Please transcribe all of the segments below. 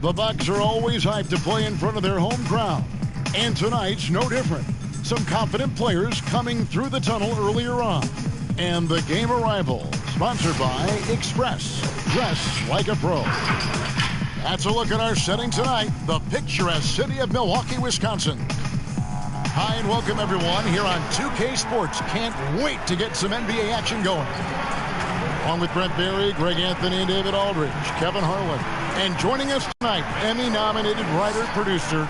The Bucks are always hyped to play in front of their home crowd. And tonight's no different. Some confident players coming through the tunnel earlier on. And the game arrival, sponsored by Express. Dress like a pro. That's a look at our setting tonight. The picturesque city of Milwaukee, Wisconsin. Hi and welcome everyone here on 2K Sports. Can't wait to get some NBA action going. Along with Brent Barry, Greg Anthony, David Aldridge, Kevin Harlan. And joining us tonight, Emmy-nominated writer-producer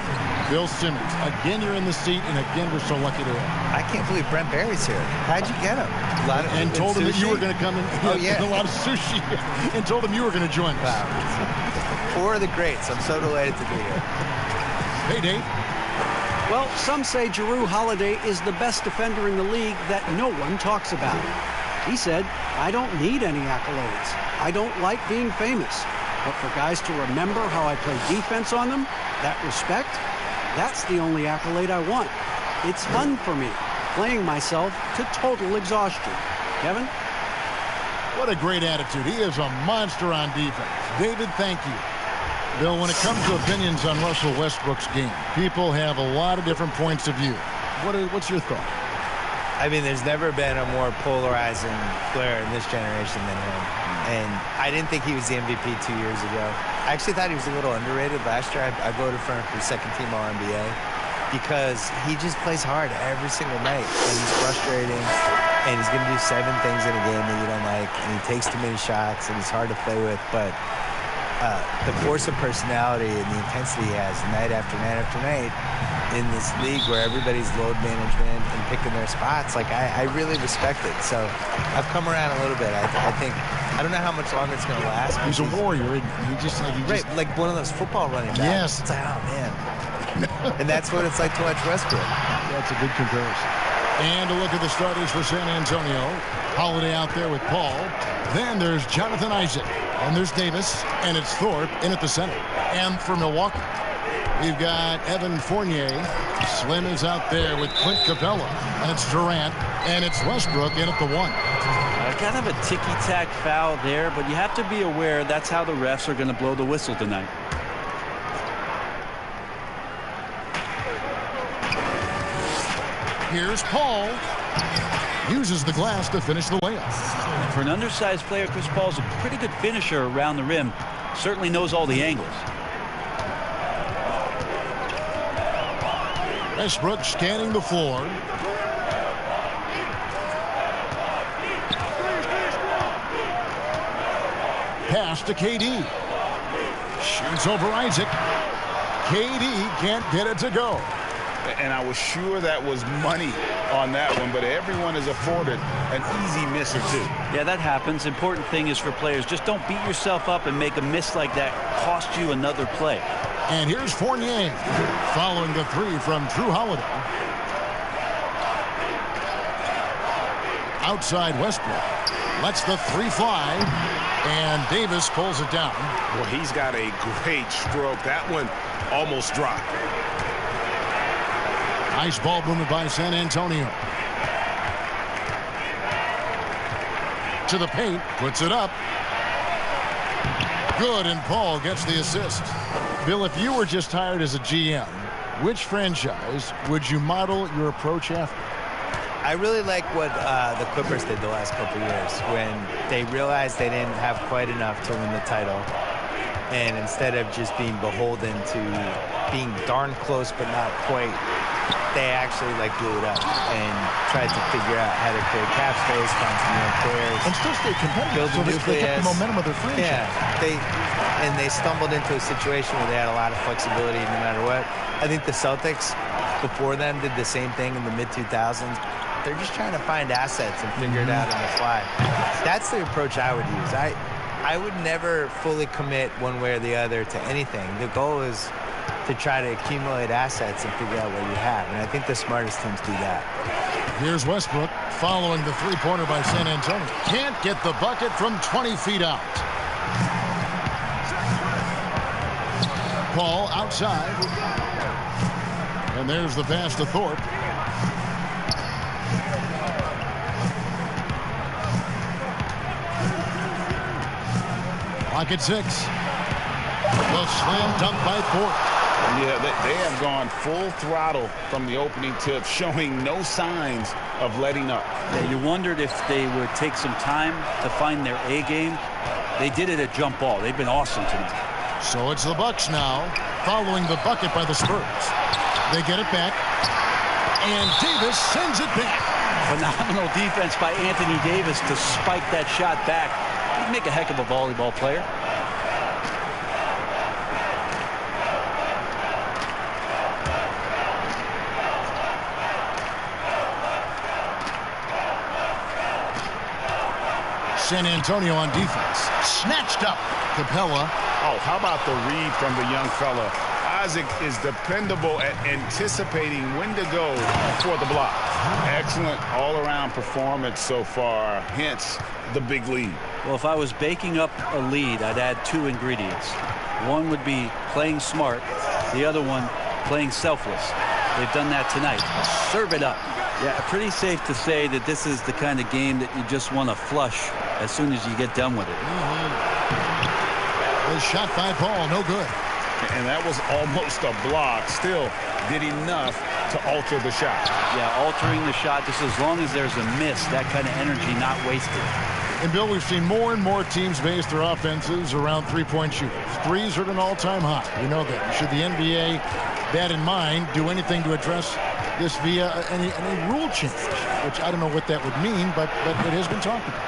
Bill Simmons. Again, you're in the seat, and again, we're so lucky to have. I can't believe Brent Barry's here. How'd you get him? A lot of and told him that you were going to come in. Oh, yeah. A lot of sushi. And told him you were going to join us. Wow. Four of the greats. I'm so delighted to be here. Hey, Dave. Well, some say Jrue Holiday is the best defender in the league that no one talks about. He said, I don't need any accolades. I don't like being famous. But for guys to remember how I play defense on them, that respect, that's the only accolade I want. It's fun for me, playing myself to total exhaustion. Kevin? What a great attitude. He is a monster on defense. David, thank you. Bill, when it comes to opinions on Russell Westbrook's game, people have a lot of different points of view. What's your thought? I mean, there's never been a more polarizing player in this generation than him. And I didn't think he was the MVP 2 years ago. I actually thought he was a little underrated last year. I voted for him for second-team All-NBA because he just plays hard every single night. And he's frustrating, and he's going to do 7 things in a game that you don't like, and he takes too many shots, and he's hard to play with. But the force of personality and the intensity he has night after night after night in this league where everybody's load management and picking their spots, like I really respect it. So I've come around a little bit. I think I don't know how much longer it's going to last. He's a warrior. Like one of those football running backs. Yes. It's like, oh man. And that's what it's like to watch Westbrook. That's a good comparison. And a look at the starters for San Antonio. Holiday out there with Paul. Then there's Jonathan Isaac. And there's Davis. And it's Thorpe in at the center. And for Milwaukee, we've got Evan Fournier. Slim is out there with Clint Capella. And it's Durant. And it's Westbrook in at the 1. Kind of a ticky-tack foul there, but you have to be aware that's how the refs are going to blow the whistle tonight. Here's Paul. Uses the glass to finish the layup. For an undersized player, Chris Paul's a pretty good finisher around the rim. Certainly knows all the angles. Westbrook scanning the floor. Pass to KD. Shoots over Isaac. KD can't get it to go. And I was sure that was money on that one, but everyone is afforded an easy miss or two. Yeah, that happens. Important thing is for players, just don't beat yourself up and make a miss like that cost you another play. And here's Fournier following the three from Drew Holiday. Outside Westbrook lets the three fly, and Davis pulls it down. Well, he's got a great stroke. That one almost dropped. Nice ball movement by San Antonio. To the paint, puts it up. Good, and Paul gets the assist. Bill, if you were just hired as a GM, which franchise would you model your approach after? I really like what the Clippers did the last couple of years when they realized they didn't have quite enough to win the title. And instead of just being beholden to being darn close but not quite, they actually blew it up and tried to figure out how to create cap space, find some young players, and still stay competitive. Build So they kept the momentum of their franchise. Yeah, they stumbled into a situation where they had a lot of flexibility no matter what. I think the Celtics before them did the same thing in the mid-2000s. They're just trying to find assets and figure it out on the fly. That's the approach I would use. I would never fully commit one way or the other to anything. The goal is to try to accumulate assets and figure out what you have. And I think the smartest teams do that. Here's Westbrook following the three-pointer by San Antonio. Can't get the bucket from 20 feet out. Paul outside. And there's the pass to Thorpe. Clock at 6. The slam dunk by Thorpe. Yeah, they have gone full throttle from the opening tip, showing no signs of letting up. Yeah, you wondered if they would take some time to find their A game. They did it at jump ball. They've been awesome tonight. So it's the Bucks now, following the bucket by the Spurs. They get it back, and Davis sends it back. Phenomenal defense by Anthony Davis to spike that shot back. He'd make a heck of a volleyball player. San Antonio on defense. Snatched up. Capella. Oh, how about the read from the young fella? Isaac is dependable at anticipating when to go for the block. Excellent all-around performance so far, hence the big lead. Well, if I was baking up a lead, I'd add two ingredients. One would be playing smart. The other one, playing selfless. They've done that tonight. Serve it up. Yeah, pretty safe to say that this is the kind of game that you just want to flush as soon as you get done with it. The shot by Paul, no good. And that was almost a block. Still did enough to alter the shot. Yeah, altering the shot, just as long as there's a miss, that kind of energy not wasted. And, Bill, we've seen more and more teams base their offenses around three-point shooters. Threes are at an all-time high. You know that. Should the NBA, that in mind, do anything to address this via any rule change? Which I don't know what that would mean, but it has been talked about.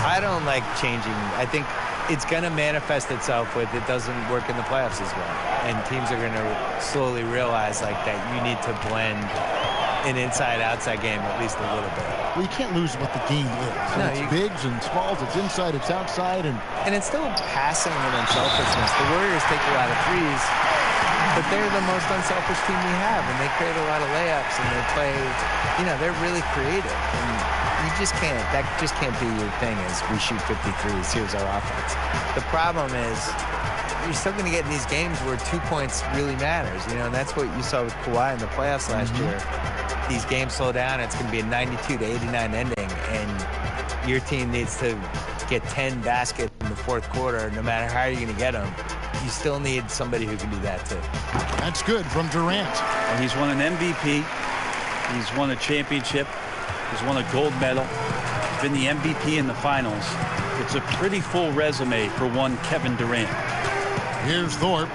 I don't like changing. I think it's going to manifest itself with it doesn't work in the playoffs as well. And teams are going to slowly realize that you need to blend an inside-outside game at least a little bit. Well, you can't lose what the game is. No, it's bigs and smalls, it's inside, it's outside. And it's still passing and unselfishness. The Warriors take a lot of threes, but they're the most unselfish team we have, and they create a lot of layups, and they play, they're really creative. And that just can't be your thing is we shoot 53s, here's our offense. The problem is you're still going to get in these games where 2 points really matters, and that's what you saw with Kawhi in the playoffs last year. These games slow down, it's going to be a 92-89 ending, and your team needs to get 10 baskets in the fourth quarter, no matter how you're going to get them. You still need somebody who can do that too. That's good from Durant. And he's won an MVP. He's won a championship. He's won a gold medal. Been the MVP in the finals. It's a pretty full resume for one Kevin Durant. Here's Thorpe.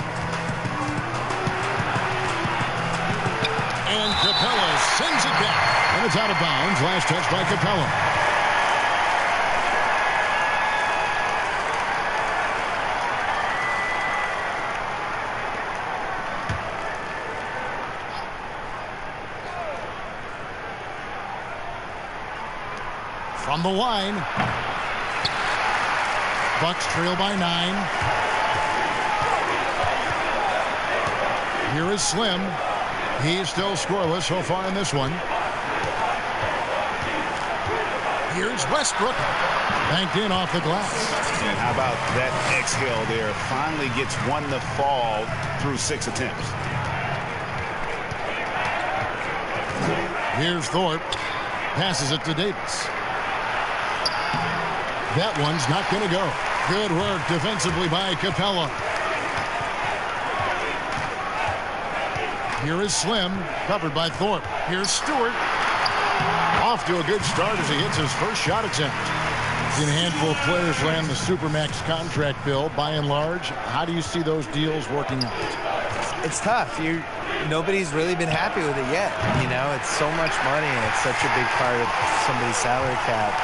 And Capella sends it back. And it's out of bounds. Last touch by Capella. From the line. Bucks trail by 9. Here is Slim. He's still scoreless so far in this one. Here's Westbrook. Banked in off the glass. And how about that exhale there? Finally gets one to fall through 6 attempts. Here's Thorpe. Passes it to Davis. That one's not going to go. Good work defensively by Capella. Here is Slim. Covered by Thorpe. Here's Stewart. Off to a good start as he hits his first shot attempt. A handful of players land the Supermax contract bill. By and large, how do you see those deals working out? It's tough. Nobody's really been happy with it yet. You know, it's so much money and it's such a big part of somebody's salary cap,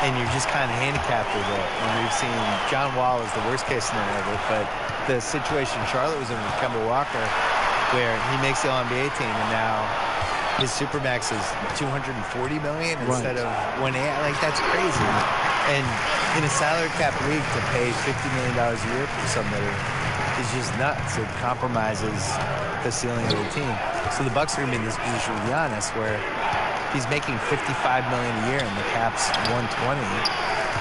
and you're just kind of handicapped with it. And we've seen John Wall is the worst case scenario of it, but the situation Charlotte was in with Kemba Walker, where he makes the All-NBA team and now his Supermax is $240 million instead of $180. Like, that's crazy. And in a salary cap league, to pay $50 million a year for somebody is just nuts. It compromises the ceiling of the team. So the Bucks are going to be in this position with Giannis, where he's making $55 million a year and the cap's $120.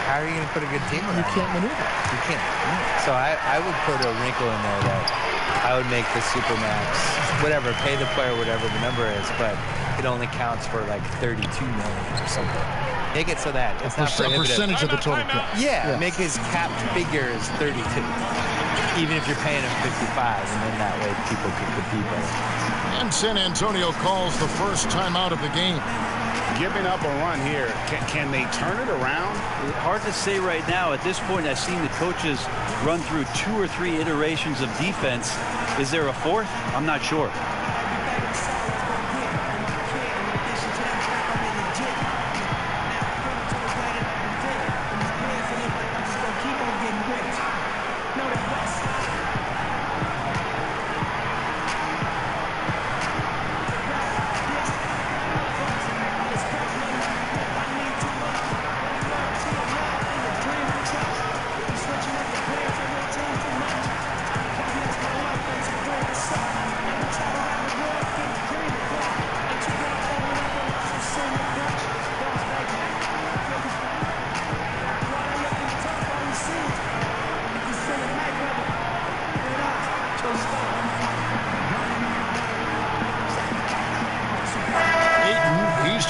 How are you going to put a good team around? You can't maneuver. You can't. So I would put a wrinkle in there that I would make the Supermax, whatever, pay the player whatever the number is, but it only counts for like $32 million or something. Make it so that it's not prohibitive. A percentage of the total cap. Yeah, make his cap figure is 32. Even if you're paying him 55, and then that way people can compete better. And San Antonio calls the first timeout of the game. Giving up a run here, can they turn it around? Hard to say right now. At this point, I've seen the coaches run through 2 or 3 iterations of defense. Is there a fourth? I'm not sure.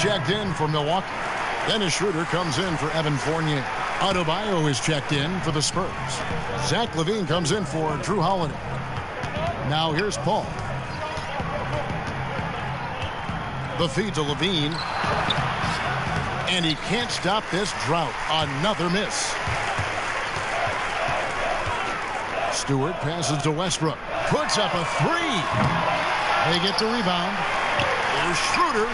Checked in for Milwaukee. Dennis Schroeder comes in for Evan Fournier. Adebayo is checked in for the Spurs. Zach LaVine comes in for Drew Holiday. Now here's Paul. The feed to LaVine. And he can't stop this drought. Another miss. Stewart passes to Westbrook. Puts up a 3. They get the rebound. Here's Schroeder.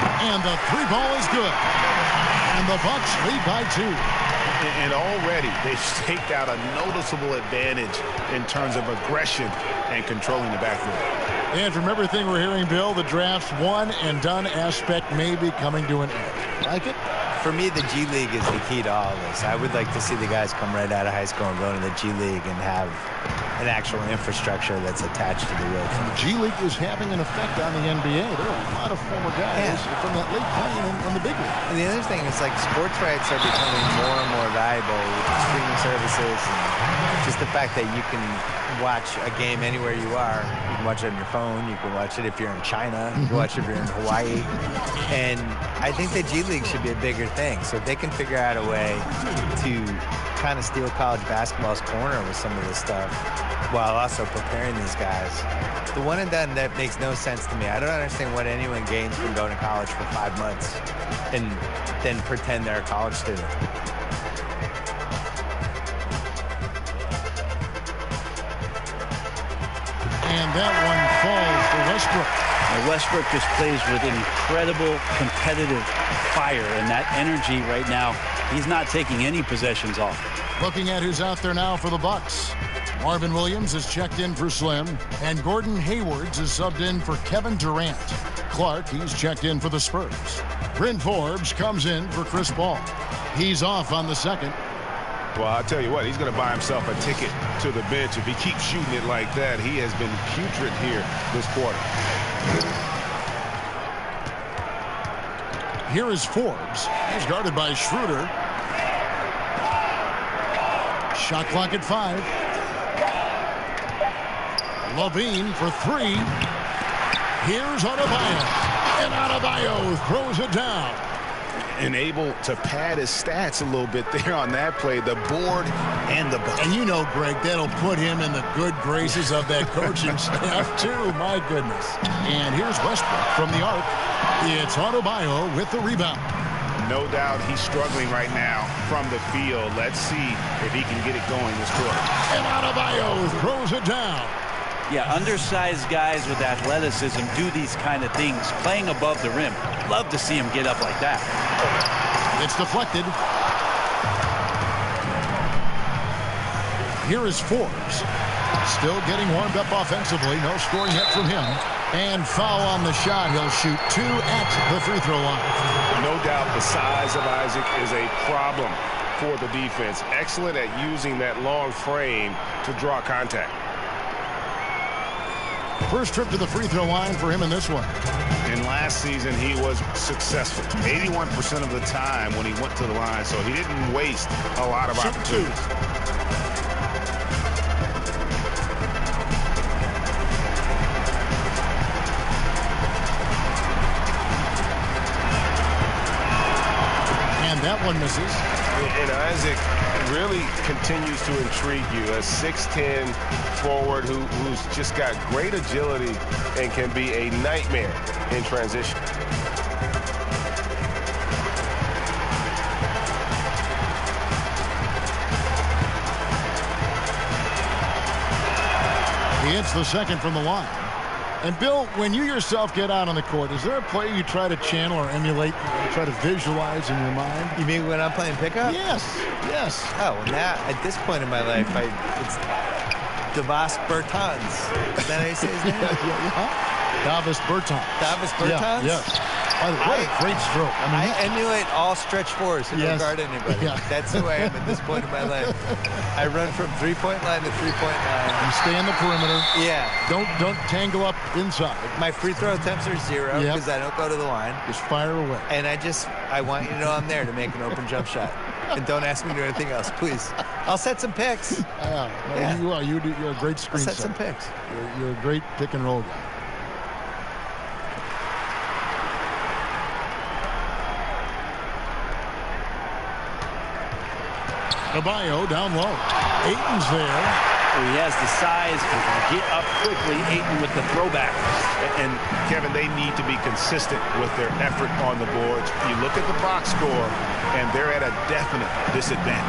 And the 3 ball is good. And the Bucks lead by 2. And already they've staked out a noticeable advantage in terms of aggression and controlling the backcourt. And from everything we're hearing, Bill, the draft's one and done aspect may be coming to an end. Like it? For me, the G League is the key to all of this. I would like to see the guys come right out of high school and go into the G League and have an actual infrastructure that's attached to the real team. The G League is having an effect on the NBA. There are a lot of former guys from that league playing in the big league. And the other thing is, like, sports rights are becoming more and more valuable with streaming services and just the fact that you can watch a game anywhere you are. You can watch it on your phone. You can watch it if you're in China. You can watch it if you're in Hawaii. And I think the G League should be a bigger thing. So if they can figure out a way to kind of steal college basketball's corner with some of this stuff while also preparing these guys. The one and done, that makes no sense to me. I don't understand what anyone gains from going to college for 5 months and then pretend they're a college student. And that one falls for Westbrook. Now Westbrook just plays with incredible competitive fire, and that energy right now, he's not taking any possessions off. Looking at who's out there now for the Bucks. Marvin Williams is checked in for Slim, and Gordon Haywards is subbed in for Kevin Durant. Clark, he's checked in for the Spurs. Bryn Forbes comes in for Chris Paul. He's off on the second. Well, I'll tell you what, he's going to buy himself a ticket to the bench. If he keeps shooting it like that, he has been putrid here this quarter. Here is Forbes. He's guarded by Schroeder. Shot clock at 5. Levine for 3. Here's Adebayo. And Adebayo throws it down. And able to pad his stats a little bit there on that play, the board and the bucket. And you know, Greg, that'll put him in the good graces of that coaching staff, too. My goodness. And here's Westbrook from the arc. It's Adebayo with the rebound. No doubt he's struggling right now from the field. Let's see if he can get it going this quarter. And Adebayo throws it down. Yeah, undersized guys with athleticism do these kind of things, playing above the rim. Love to see him get up like that. It's deflected. Here is Forbes. Still getting warmed up offensively. No scoring yet from him. And foul on the shot. He'll shoot 2 at the free throw line. No doubt the size of Isaac is a problem for the defense. Excellent at using that long frame to draw contact. First trip to the free throw line for him in this one. And last season he was successful 81% of the time when he went to the line, so he didn't waste a lot of opportunities. And that one misses. And Isaac really continues to intrigue you. A 6'10 forward who's just got great agility and can be a nightmare in transition. He hits the second from the line. And, Bill, when you yourself get out on the court, is there a play you try to channel or emulate, or try to visualize in your mind? You mean when I'm playing pickup? Yes, yes. Oh, well, now, at this point in my life, it's Davis Bertans. Is that how you say his name? Davis Bertans. Davis Bertans? Yeah, yes. What a great stroke. I emulate all stretch fours and don't guard anybody. Yeah. That's who I am at this point in my life. I run from three-point line to three-point line. You stay in the perimeter. Yeah. Don't tangle up inside. My free throw attempts are 0 because I don't go to the line. Just fire away. And I want you to know I'm there to make an open jump shot. And don't ask me to do anything else, please. I'll set some picks. Yeah. You are. You're a great screen I'll set some picks. You're a great pick and roll guy. Adebayo down low. Ayton's there. He has the size to get up quickly. Ayton with the throwback. And, Kevin, they need to be consistent with their effort on the boards. You look at the box score, and they're at a definite disadvantage.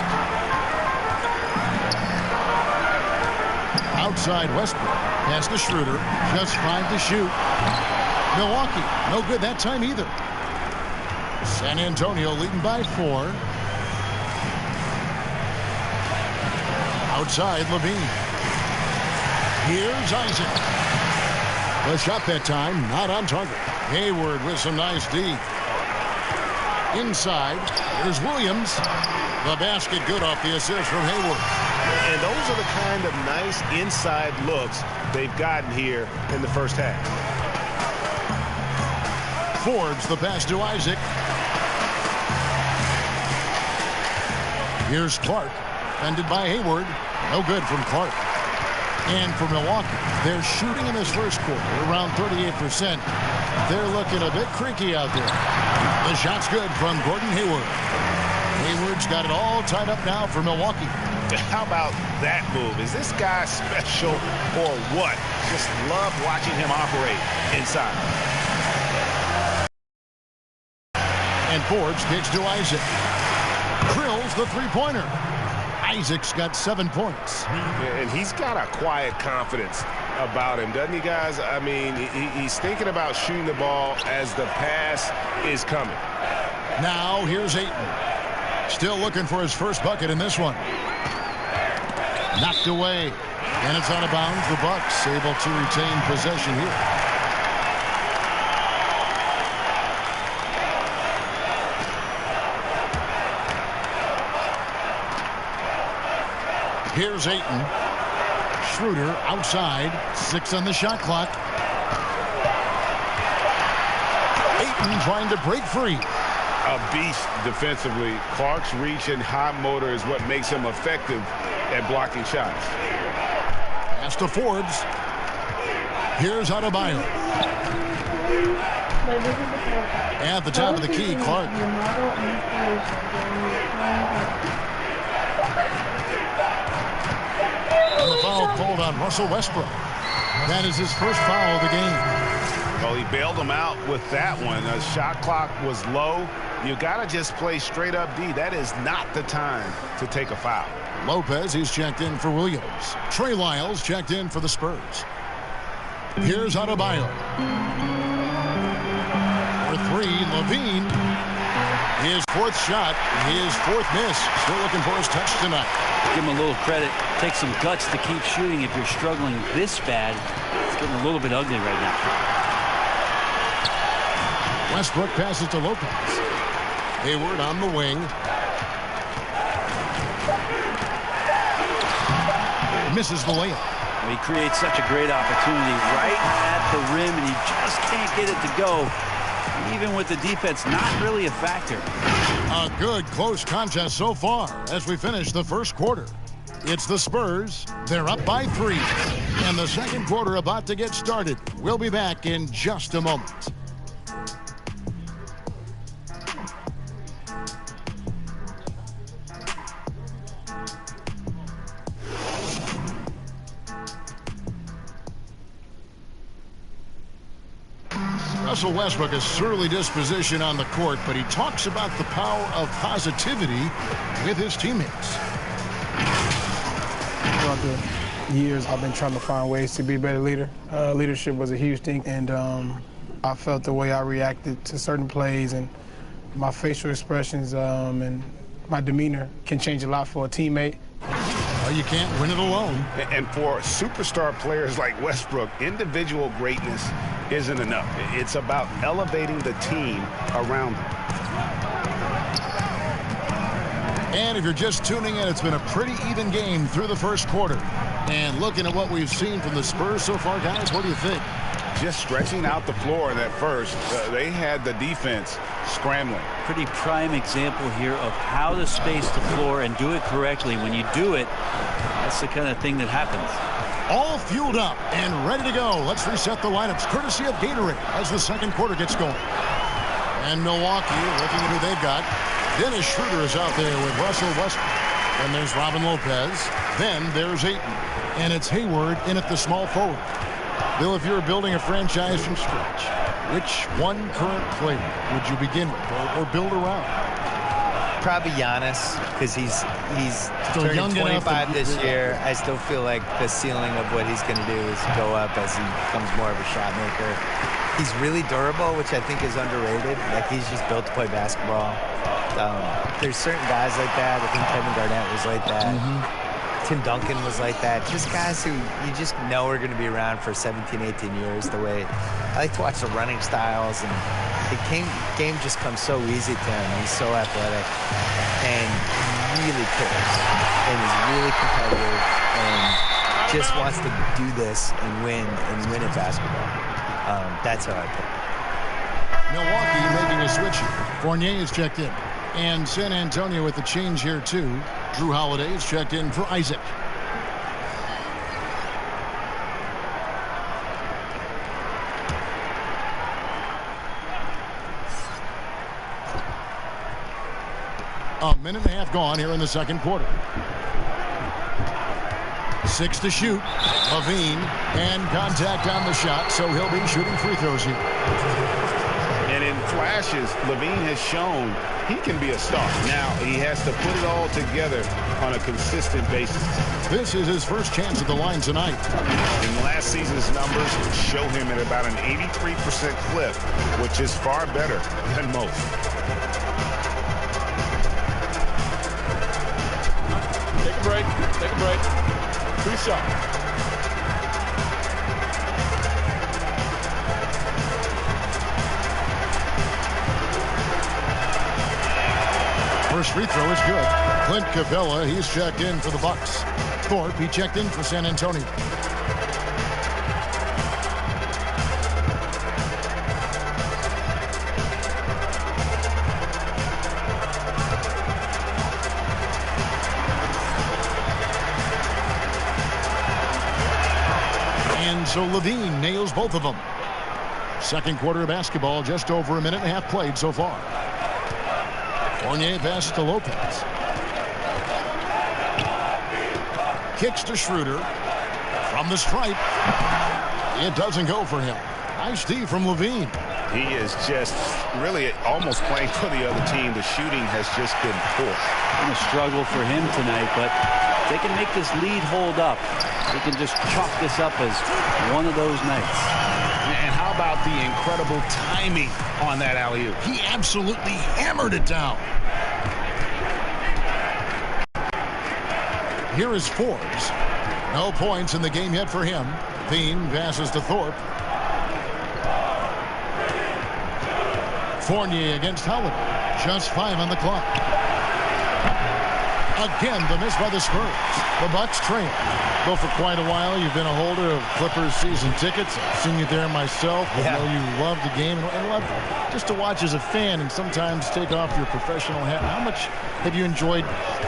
Outside Westbrook. Pass to Schroeder. Just 5 to shoot. Milwaukee. No good that time either. San Antonio leading by 4. Outside Levine. Here's Isaac. The shot that time not on target. Hayward with some nice D. Inside, here's Williams. The basket good off the assist from Hayward. And those are the kind of nice inside looks they've gotten here in the first half. Forbes the pass to Isaac. Here's Clark. Defended by Hayward. No good from Clark. And for Milwaukee, they're shooting in this first quarter around 38%. They're looking a bit creaky out there. The shot's good from Gordon Hayward. Hayward's got it all tied up now for Milwaukee. How about that move? Is this guy special or what? Just love watching him operate inside. And Forbes kicks to Isaac. Drills the three-pointer. Isaac's got 7 points. And he's got a quiet confidence about him, doesn't he, guys? I mean, he's thinking about shooting the ball as the pass is coming. Now here's Ayton. Still looking for his first bucket in this one. Knocked away. And it's out of bounds. The Bucks able to retain possession here. Here's Ayton. Schroeder outside. 6 on the shot clock. Ayton trying to break free. A beast defensively. Clark's reach and high motor is what makes him effective at blocking shots. Pass to Forbes. Here's Adebayo. At the top of the key, Clark. And the foul called on Russell Westbrook. That is his first foul of the game. Well, he bailed him out with that one. The shot clock was low. You got to just play straight up D. That is not the time to take a foul. Lopez, he's checked in for Williams. Trey Lyles checked in for the Spurs. Here's Adebayo. For 3, Levine. His 4th shot, his 4th miss. Still looking for his touch tonight. Give him a little credit. Take some guts to keep shooting if you're struggling this bad. It's getting a little bit ugly right now. Westbrook passes to Lopez. Hayward on the wing. Misses the layup. He creates such a great opportunity right at the rim, and he just can't get it to go. Even with the defense not really a factor. A good close contest so far as we finish the first quarter. It's the Spurs. They're up by 3. And the second quarter about to get started. We'll be back in just a moment. Russell Westbrook, a surly disposition on the court, but he talks about the power of positivity with his teammates. Throughout the years, I've been trying to find ways to be a better leader. Leadership was a huge thing, and I felt the way I reacted to certain plays and my facial expressions and my demeanor can change a lot for a teammate. Well, you can't win it alone. And for superstar players like Westbrook, individual greatness isn't enough. It's about elevating the team around them. And if you're just tuning in, it's been a pretty even game through the first quarter. And looking at what we've seen from the Spurs so far, guys, what do you think? Just stretching out the floor in that first, they had the defense scrambling. Pretty prime example here of how to space the floor and do it correctly. When you do it, that's the kind of thing that happens. All fueled up and ready to go. Let's reset the lineups, courtesy of Gatorade, as the second quarter gets going. And Milwaukee, looking at who they've got. Dennis Schroeder is out there with Russell Westbrook. Then there's Robin Lopez. Then there's Ayton. And it's Hayward in at the small forward. Bill, if you were building a franchise from scratch, which one current player would you begin with or build around? Probably Giannis, because he's Still turning young 25 this year. I still feel like the ceiling of what he's going to do is go up as he becomes more of a shot maker. He's really durable, which I think is underrated. Like, he's just built to play basketball. There's certain guys like that. I think Kevin Garnett was like that. Tim Duncan was like that. Just guys who you just know are going to be around for 17, 18 years. The way I like to watch the running styles, and the game just comes so easy to him. He's so athletic and really cares and is really competitive and just wants to do this and win at basketball. That's how I pick. Milwaukee making a switch here. Fournier is checked in. And San Antonio with the change here, too. Drew Holiday is checked in for Isaac. A minute and a half gone here in the second quarter. 6 to shoot. Levine, and contact on the shot, so he'll be shooting free throws here. And in flashes, Levine has shown he can be a star. Now he has to put it all together on a consistent basis. This is his first chance at the line tonight. In last season's numbers show him at about an 83% clip, which is far better than most. Take a break. Take a break. 2 shots. First free throw is good. Clint Capella, he's checked in for the Bucks. Thorpe, he checked in for San Antonio. And so Levine nails both of them. Second quarter of basketball, just over a minute and a half played so far. Fournier passes to Lopez. Kicks to Schroeder. From the stripe. It doesn't go for him. Nice D from Levine. He is just really almost playing for the other team. The shooting has just been poor. Been a struggle for him tonight, but if they can make this lead hold up, they can just chalk this up as one of those nights. And how about the incredible timing on that alley-oop? He absolutely hammered it down. Here is Forbes. No points in the game yet for him. Bean passes to Thorpe. Fournier against Howard. Just 5 on the clock. Again, the miss by the Spurs. The Bucks trail. Though for quite a while, you've been a holder of Clippers season tickets. I've seen you there myself. I know you love the game and love just to watch as a fan and sometimes take off your professional hat. How much have you enjoyed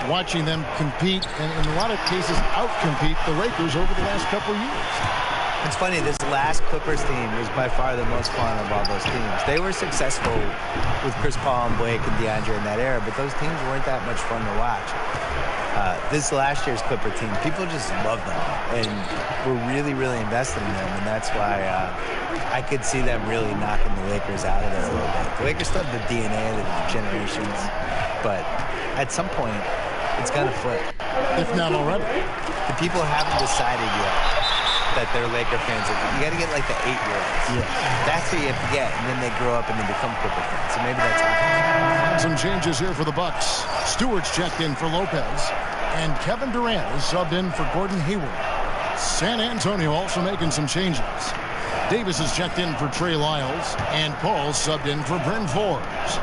watching them compete and in a lot of cases out-compete the Lakers over the last couple of years? It's funny, this last Clippers team was by far the most fun of all those teams. They were successful with Chris Paul and Blake and DeAndre in that era, but those teams weren't that much fun to watch. This last year's Clipper team, people just love them and were really, really invested in them, and that's why I could see them really knocking the Lakers out of there a little bit. The Lakers still have the DNA of the generations, but at some point, it's going to flip. If not already. The people haven't decided yet that they're Laker fans. You got to get like the 8-year-olds. Yeah. That's who you have to get, and then they grow up and they become Clipper fans. So maybe that's happening. Some changes here for the Bucks. Stewart's checked in for Lopez, and Kevin Durant is subbed in for Gordon Hayward. San Antonio also making some changes. Davis is checked in for Trey Lyles, and Paul's subbed in for Bryn Forbes.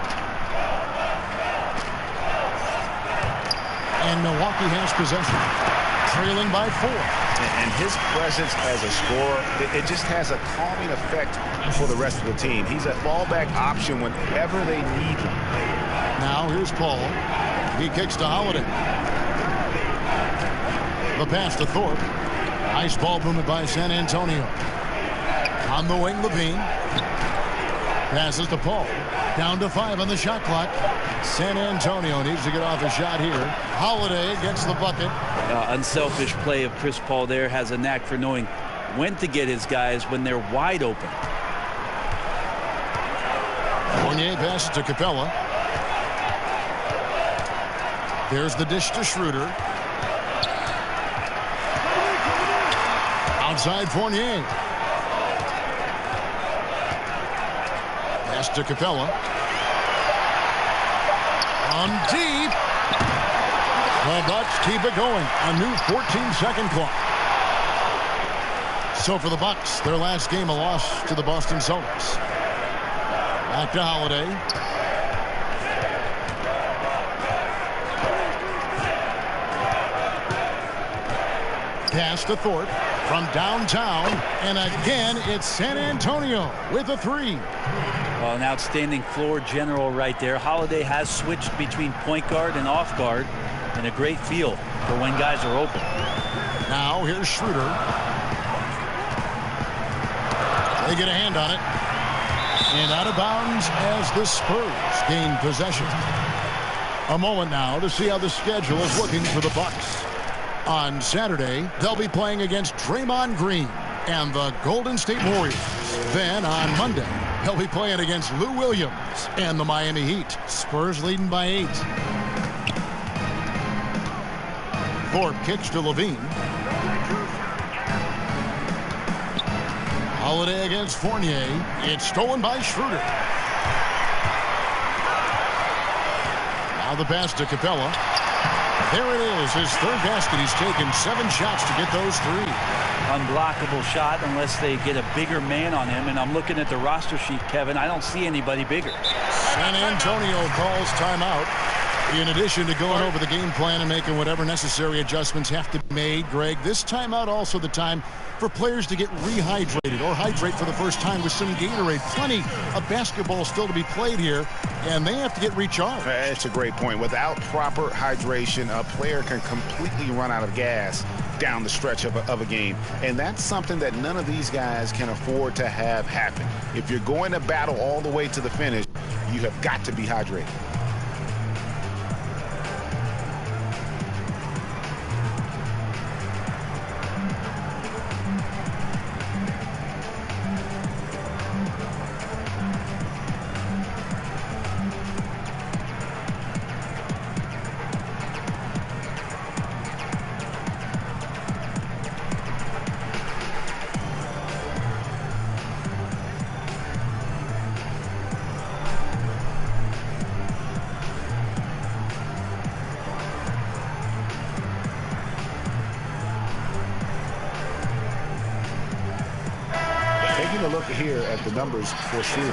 And Milwaukee has possession, trailing by 4. And his presence as a scorer, it just has a calming effect for the rest of the team. He's a fallback option whenever they need him. Now here's Paul. He kicks to Holiday. The pass to Thorpe. Nice ball movement by San Antonio. On the wing, Levine. Passes to Paul. Down to 5 on the shot clock. San Antonio needs to get off a shot here. Holiday gets the bucket. Unselfish play of Chris Paul there. Has a knack for knowing when to get his guys when they're wide open. Fournier passes to Capella. There's the dish to Schroeder. Outside Fournier. Pass to Capella. On deep. The Bucks keep it going. A new 14-second clock. So for the Bucks, their last game a loss to the Boston Celtics. Back to Holiday. Pass to Thorpe from downtown, and again it's San Antonio with a 3. Well, an outstanding floor general right there. Holiday has switched between point guard and off guard, and a great feel for when guys are open. Now here's Schroeder. They get a hand on it, and out of bounds as the Spurs gain possession. A moment now to see how the schedule is looking for the Bucks. On Saturday, they'll be playing against Draymond Green and the Golden State Warriors. Then on Monday, they'll be playing against Lou Williams and the Miami Heat. Spurs leading by 8. Thorpe kicks to Levine. Holiday against Fournier. It's stolen by Schroeder. Now the pass to Capella. There it is, his third basket. He's taken 7 shots to get those 3. Unblockable shot unless they get a bigger man on him. And I'm looking at the roster sheet, Kevin. I don't see anybody bigger. San Antonio calls timeout. In addition to going over the game plan and making whatever necessary adjustments have to be made, Greg, this timeout also the time for players to get rehydrated or hydrate for the first time with some Gatorade. Plenty of basketball still to be played here, and they have to get recharged. That's a great point. Without proper hydration, a player can completely run out of gas down the stretch of a game. And that's something that none of these guys can afford to have happen. If you're going to battle all the way to the finish, you have got to be hydrated. Taking a look here at the numbers for Schroeder.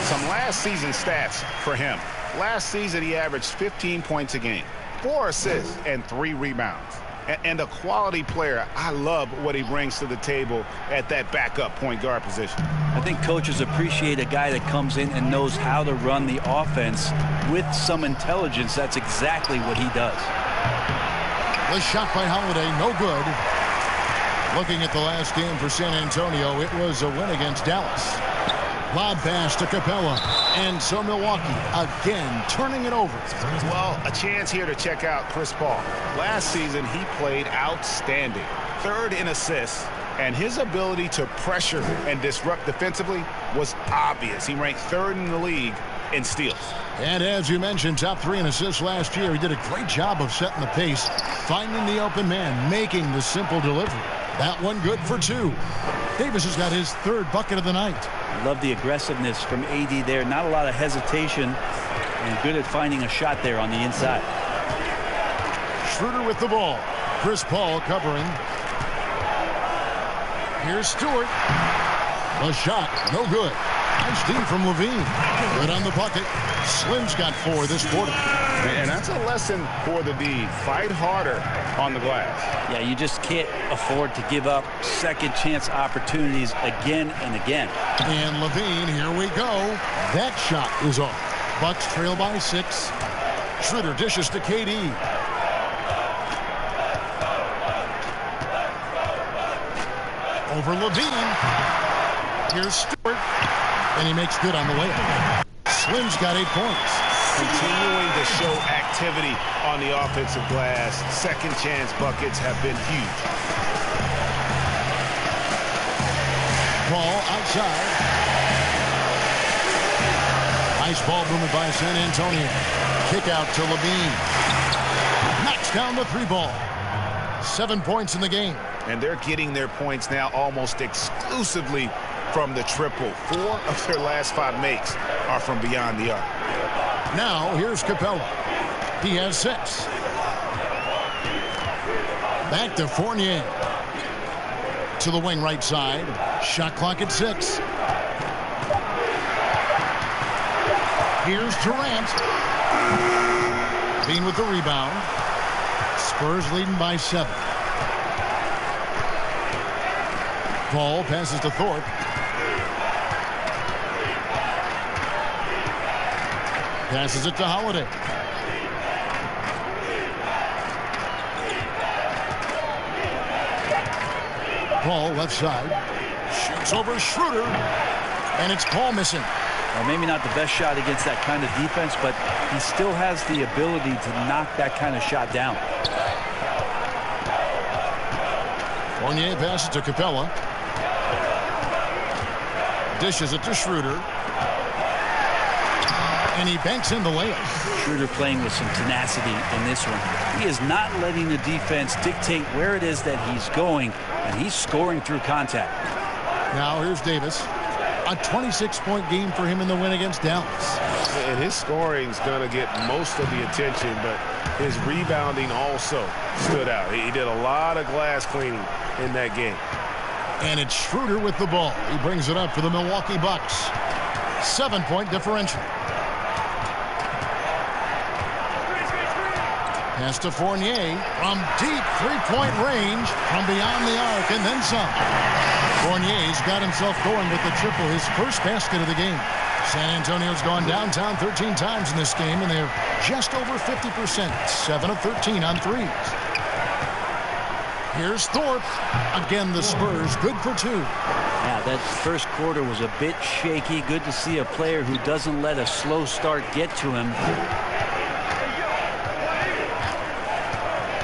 Some last season stats for him. Last season, he averaged 15 points a game, 4 assists, and 3 rebounds. And a quality player. I love what he brings to the table at that backup point guard position. I think coaches appreciate a guy that comes in and knows how to run the offense with some intelligence. That's exactly what he does. The shot by Holiday, no good. Looking at the last game for San Antonio, it was a win against Dallas. Lob pass to Capella, and so Milwaukee again turning it over. Well, a chance here to check out Chris Paul. Last season, he played outstanding. 3rd in assists, and his ability to pressure and disrupt defensively was obvious. He ranked 3rd in the league in steals. And as you mentioned, top 3 in assists last year. He did a great job of setting the pace, finding the open man, making the simple delivery. That one good for 2. Davis has got his 3rd bucket of the night. Love the aggressiveness from AD there. Not a lot of hesitation, and good at finding a shot there on the inside. Schroeder with the ball. Chris Paul covering. Here's Stewart. A shot, no good. Nice D from Levine. Good on the bucket. Slim's got 4 this quarter. And that's a lesson for the D. Fight harder on the glass. Yeah, you just can't afford to give up second chance opportunities again and again. And Levine, here we go. That shot is off. Bucks trail by 6. Schroeder dishes to KD. Over Levine. Here's Stewart. And he makes good on the layup. Slim's got 8 points. Continuing to show activity on the offensive glass. Second chance buckets have been huge. Ball outside. Nice ball movement by San Antonio. Kick out to Levine. Knocks down the 3 ball. 7 points in the game. And they're getting their points now almost exclusively from the triple. 4 of their last 5 makes are from beyond the arc. Now here's Capella. He has 6. Back to Fournier. To the wing right side. Shot clock at 6. Here's Durant. Bean with the rebound. Spurs leading by 7. Paul passes to Thorpe. Passes it to Holiday. Paul left side. Shoots over Schroeder. And it's Paul missing. Well, maybe not the best shot against that kind of defense, but he still has the ability to knock that kind of shot down. Fournier passes to Capella. Dishes it to Schroeder. And he banks in the layup. Schroeder playing with some tenacity in this one. He is not letting the defense dictate where it is that he's going, and he's scoring through contact. Now here's Davis. A 26-point game for him in the win against Dallas. And his scoring's going to get most of the attention, but his rebounding also stood out. He did a lot of glass cleaning in that game. And it's Schroeder with the ball. He brings it up for the Milwaukee Bucks. 7-point differential. Pass to Fournier from deep three-point range from beyond the arc and then some. Fournier's got himself going with the triple, his first basket of the game. San Antonio's gone downtown 13 times in this game, and they're just over 50%, 7 of 13 on threes. Here's Thorpe. Again, the Spurs good for 2. Yeah, that first quarter was a bit shaky. Good to see a player who doesn't let a slow start get to him.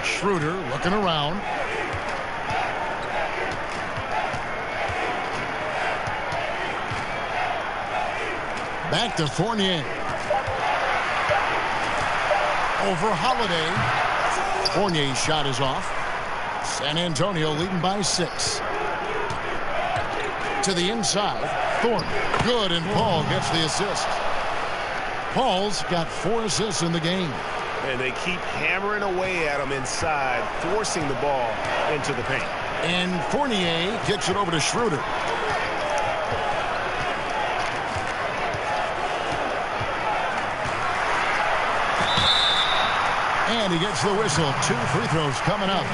Schroeder looking around. Back to Fournier. Over Holiday. Fournier's shot is off. San Antonio leading by 6. To the inside. Thorpe. Good, and Paul gets the assist. Paul's got 4 assists in the game. And they keep hammering away at him inside, forcing the ball into the paint. And Fournier kicks it over to Schroeder. And he gets the whistle. 2 free throws coming up.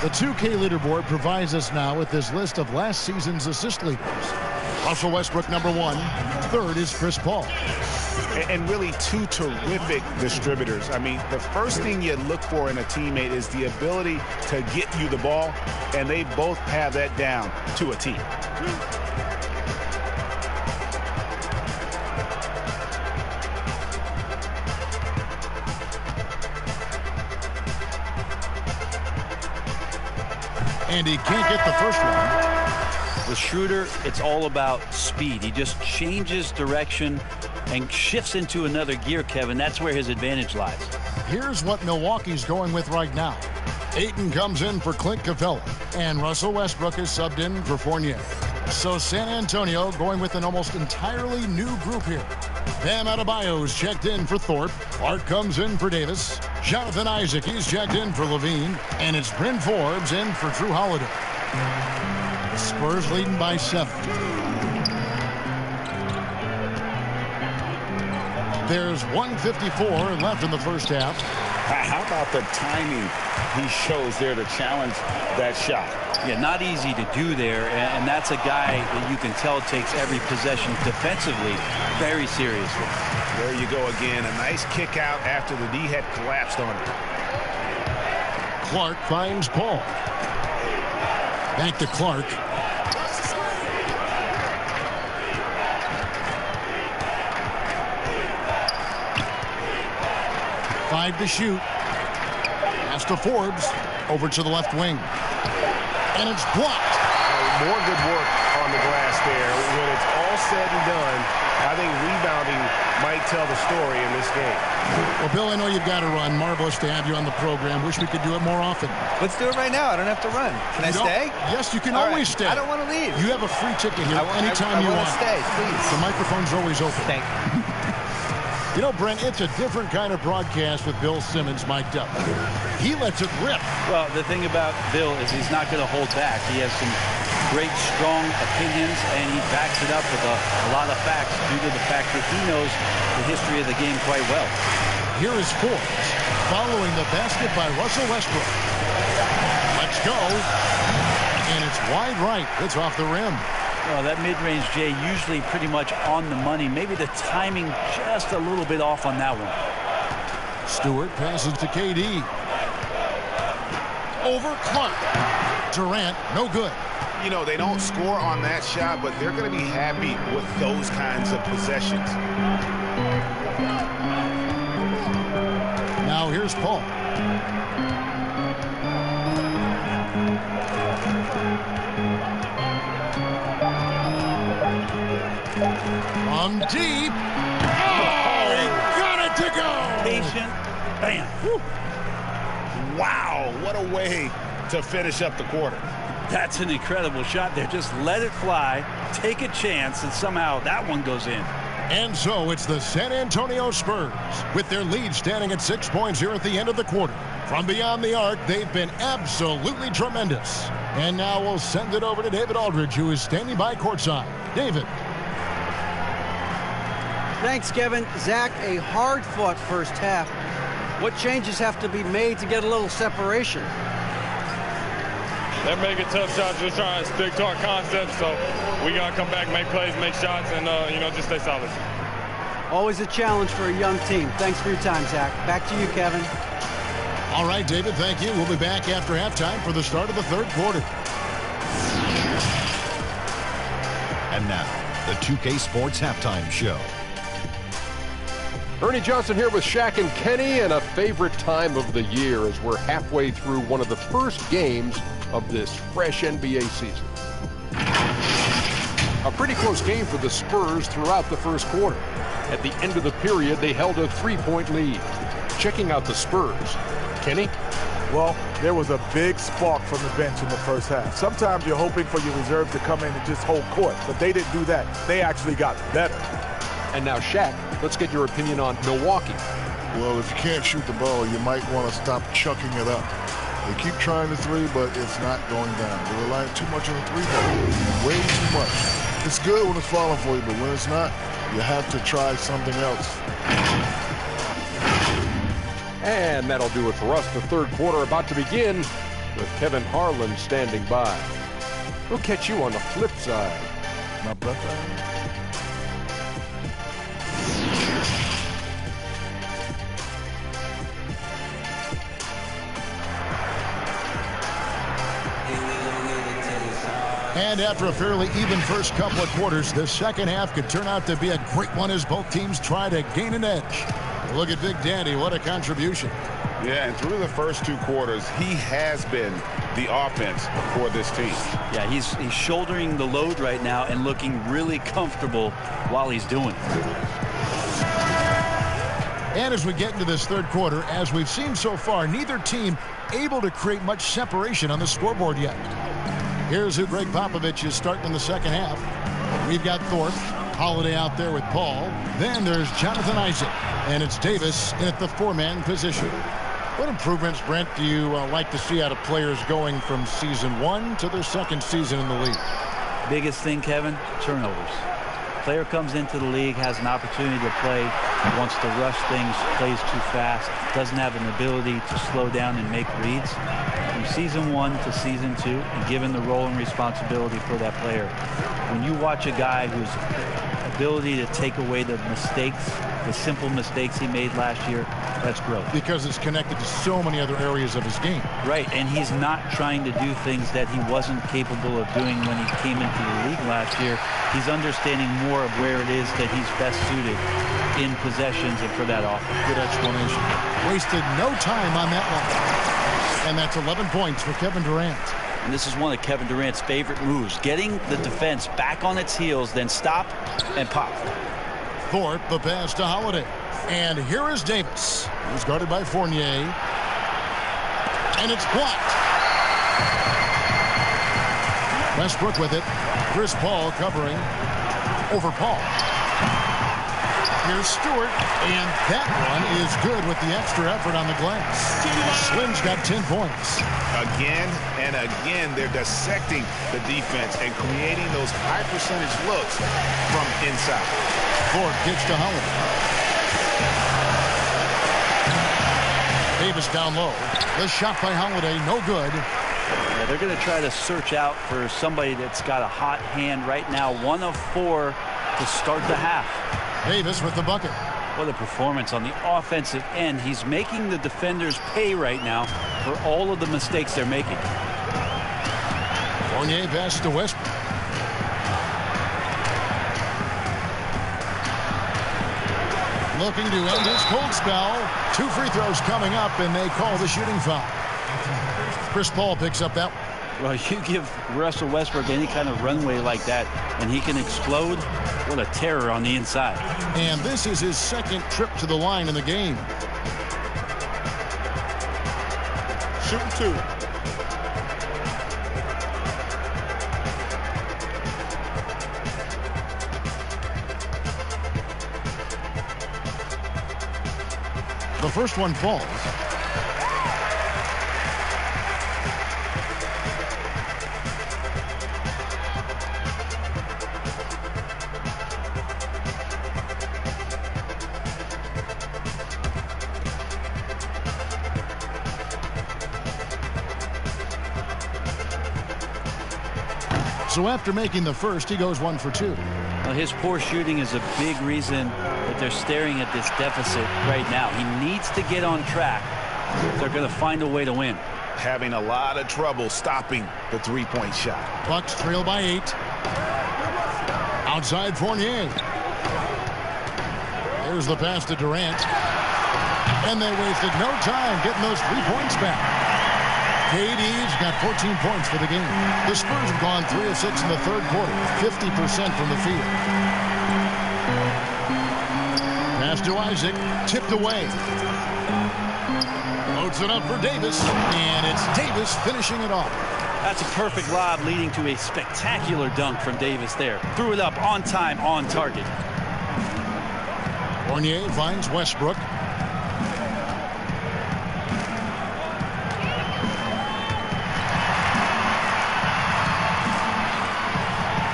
The 2K leaderboard provides us now with this list of last season's assist leaders. Russell Westbrook, number 1. 3rd is Chris Paul. And really 2 terrific distributors. I mean, the first thing you look for in a teammate is the ability to get you the ball, and they both have that down to a T. And he can't get the first one. With Schroeder, it's all about speed. He just changes direction and shifts into another gear, Kevin. That's where his advantage lies. Here's what Milwaukee's going with right now. Ayton comes in for Clint Capella, and Russell Westbrook is subbed in for Fournier. So San Antonio going with an almost entirely new group here. Bam Adebayo's checked in for Thorpe. Clark comes in for Davis. Jonathan Isaac, he's checked in for Levine. And it's Bryn Forbes in for Drew Holiday. Spurs leading by 7. There's 1:54 left in the first half. How about the timing he shows there to challenge that shot? Yeah, not easy to do there, and that's a guy that you can tell takes every possession defensively very seriously. There you go again. A nice kick out after the D had collapsed on it. Clark finds Paul. Back to Clark. Five to shoot. Pass to Forbes. Over to the left wing. And it's blocked. More good work on the glass there. When it's all said and done, I think rebounding might tell the story in this game. Well, Bill, I know you've got to run. Marvelous to have you on the program. Wish we could do it more often. Let's do it right now. I don't have to run. Can I stay? Yes, you can All always right. stay. I don't want to leave. You have a free ticket here anytime you want. I want to stay, please. The microphone's always open. Thank you. You know, Brent, it's a different kind of broadcast with Bill Simmons mic'd up. He lets it rip. Well, the thing about Bill is he's not going to hold back. He has some great, strong opinions, and he backs it up with a lot of facts due to the fact that he knows the history of the game quite well. Here is Forbes following the basket by Russell Westbrook. Let's go. And it's wide right. It's off the rim. Well, that mid-range, Jay, usually pretty much on the money. Maybe the timing just a little bit off on that one. Stewart passes to KD. Over Clark. Durant, no good. You know, they don't score on that shot, but they're going to be happy with those kinds of possessions. Now here's Paul. From deep. Oh, he got it to go. Patient. Bam. Woo. Wow, what a way to finish up the quarter. That's an incredible shot there. Just let it fly, take a chance, and somehow that one goes in. And so it's the San Antonio Spurs with their lead standing at 6 points here at the end of the quarter. From beyond the arc, they've been absolutely tremendous. And now we'll send it over to David Aldridge, who is standing by courtside. David. Thanks, Kevin. Zach, a hard-fought first half. What changes have to be made to get a little separation? They're making tough shots, just trying to stick to our concept. So we got to come back, make plays, make shots, and, just stay solid. Always a challenge for a young team. Thanks for your time, Zach. Back to you, Kevin. All right, David, thank you. We'll be back after halftime for the start of the third quarter. And now, the 2K Sports Halftime Show. Ernie Johnson here with Shaq and Kenny, and a favorite time of the year as we're halfway through one of the first games of this fresh NBA season. A pretty close game for the Spurs throughout the first quarter. At the end of the period, they held a 3-point lead. Checking out the Spurs, Kenny? Well, there was a big spark from the bench in the first half. Sometimes you're hoping for your reserves to come in and just hold court, but they didn't do that. They actually got better. And now, Shaq, let's get your opinion on Milwaukee. Well, if you can't shoot the ball, you might want to stop chucking it up. They keep trying the three, but it's not going down. They're relying too much on the three-ball, way too much. It's good when it's falling for you, but when it's not, you have to try something else. And that'll do it for us. The third quarter about to begin with Kevin Harlan standing by. We'll catch you on the flip side. My brother. And after a fairly even first couple of quarters, the second half could turn out to be a great one as both teams try to gain an edge. Look at Big Daddy. What a contribution. Yeah, and through the first two quarters, he has been the offense for this team. Yeah, he's shouldering the load right now and looking really comfortable while he's doing it. And as we get into this third quarter, as we've seen so far, neither team able to create much separation on the scoreboard yet. Here's who Greg Popovich is starting in the second half. We've got Thorpe, Holiday out there with Paul. Then there's Jonathan Isaac, and it's Davis in at the four-man position. What improvements, Brent, do you like to see out of players going from season one to their second season in the league? Biggest thing, Kevin, turnovers. Player comes into the league, has an opportunity to play, wants to rush things, plays too fast, doesn't have an ability to slow down and make reads. From season one to season two, and given the role and responsibility for that player, when you watch a guy whose ability to take away the mistakes, the simple mistakes he made last year, that's growth. Because it's connected to so many other areas of his game. Right, and he's not trying to do things that he wasn't capable of doing when he came into the league last year. He's understanding more of where it is that he's best suited in possessions and for that offense. Good explanation. Wasted no time on that one. And that's 11 points for Kevin Durant. And this is one of Kevin Durant's favorite moves, getting the defense back on its heels, then stop and pop. Thorpe, the pass to Holiday. And here is Davis, who's guarded by Fournier. And it's blocked. Westbrook with it. Chris Paul covering over Paul. Here's Stewart, and that one is good with the extra effort on the glass. Slim's got 10 points. Again and again, they're dissecting the defense and creating those high percentage looks from inside. Ford gets to Holiday. Davis down low. The shot by Holiday, no good. Yeah, they're going to try to search out for somebody that's got a hot hand right now. 1 of 4 to start the half. Davis with the bucket. What a performance on the offensive end. He's making the defenders pay right now for all of the mistakes they're making. Fournier pass to Westbrook. Looking to end his cold spell. 2 free throws coming up, and they call the shooting foul. Chris Paul picks up that one. Well, you give Russell Westbrook any kind of runway like that, and he can explode. What a terror on the inside. And this is his second trip to the line in the game. Shooting 2. The first one falls. So after making the first, he goes 1 for 2. Well, his poor shooting is a big reason that they're staring at this deficit right now. He needs to get on track. They're going to find a way to win. Having a lot of trouble stopping the three-point shot. Bucks trail by 8. Outside Fournier. There's the pass to Durant. And they wasted no time getting those 3 points back. KD's got 14 points for the game. The Spurs have gone 3 of 6 in the third quarter, 50% from the field. Pass to Isaac, tipped away. Loads it up for Davis, and it's Davis finishing it off. That's a perfect lob leading to a spectacular dunk from Davis there. Threw it up on time, on target. Fournier finds Westbrook.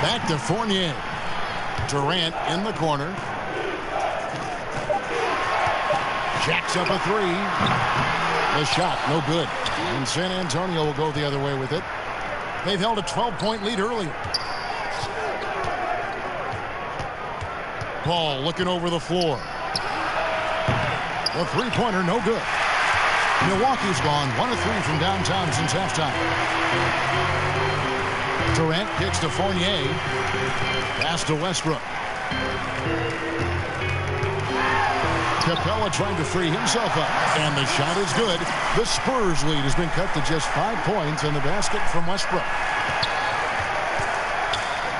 Back to Fournier. Durant in the corner. Jacks up a 3. The shot, no good. And San Antonio will go the other way with it. They've held a 12-point lead earlier. Paul looking over the floor. The three-pointer, no good. Milwaukee's gone 1 of 3 from downtown since halftime. Durant kicks to Fournier. Pass to Westbrook. Capella trying to free himself up. And the shot is good. The Spurs lead has been cut to just 5 points in the basket from Westbrook.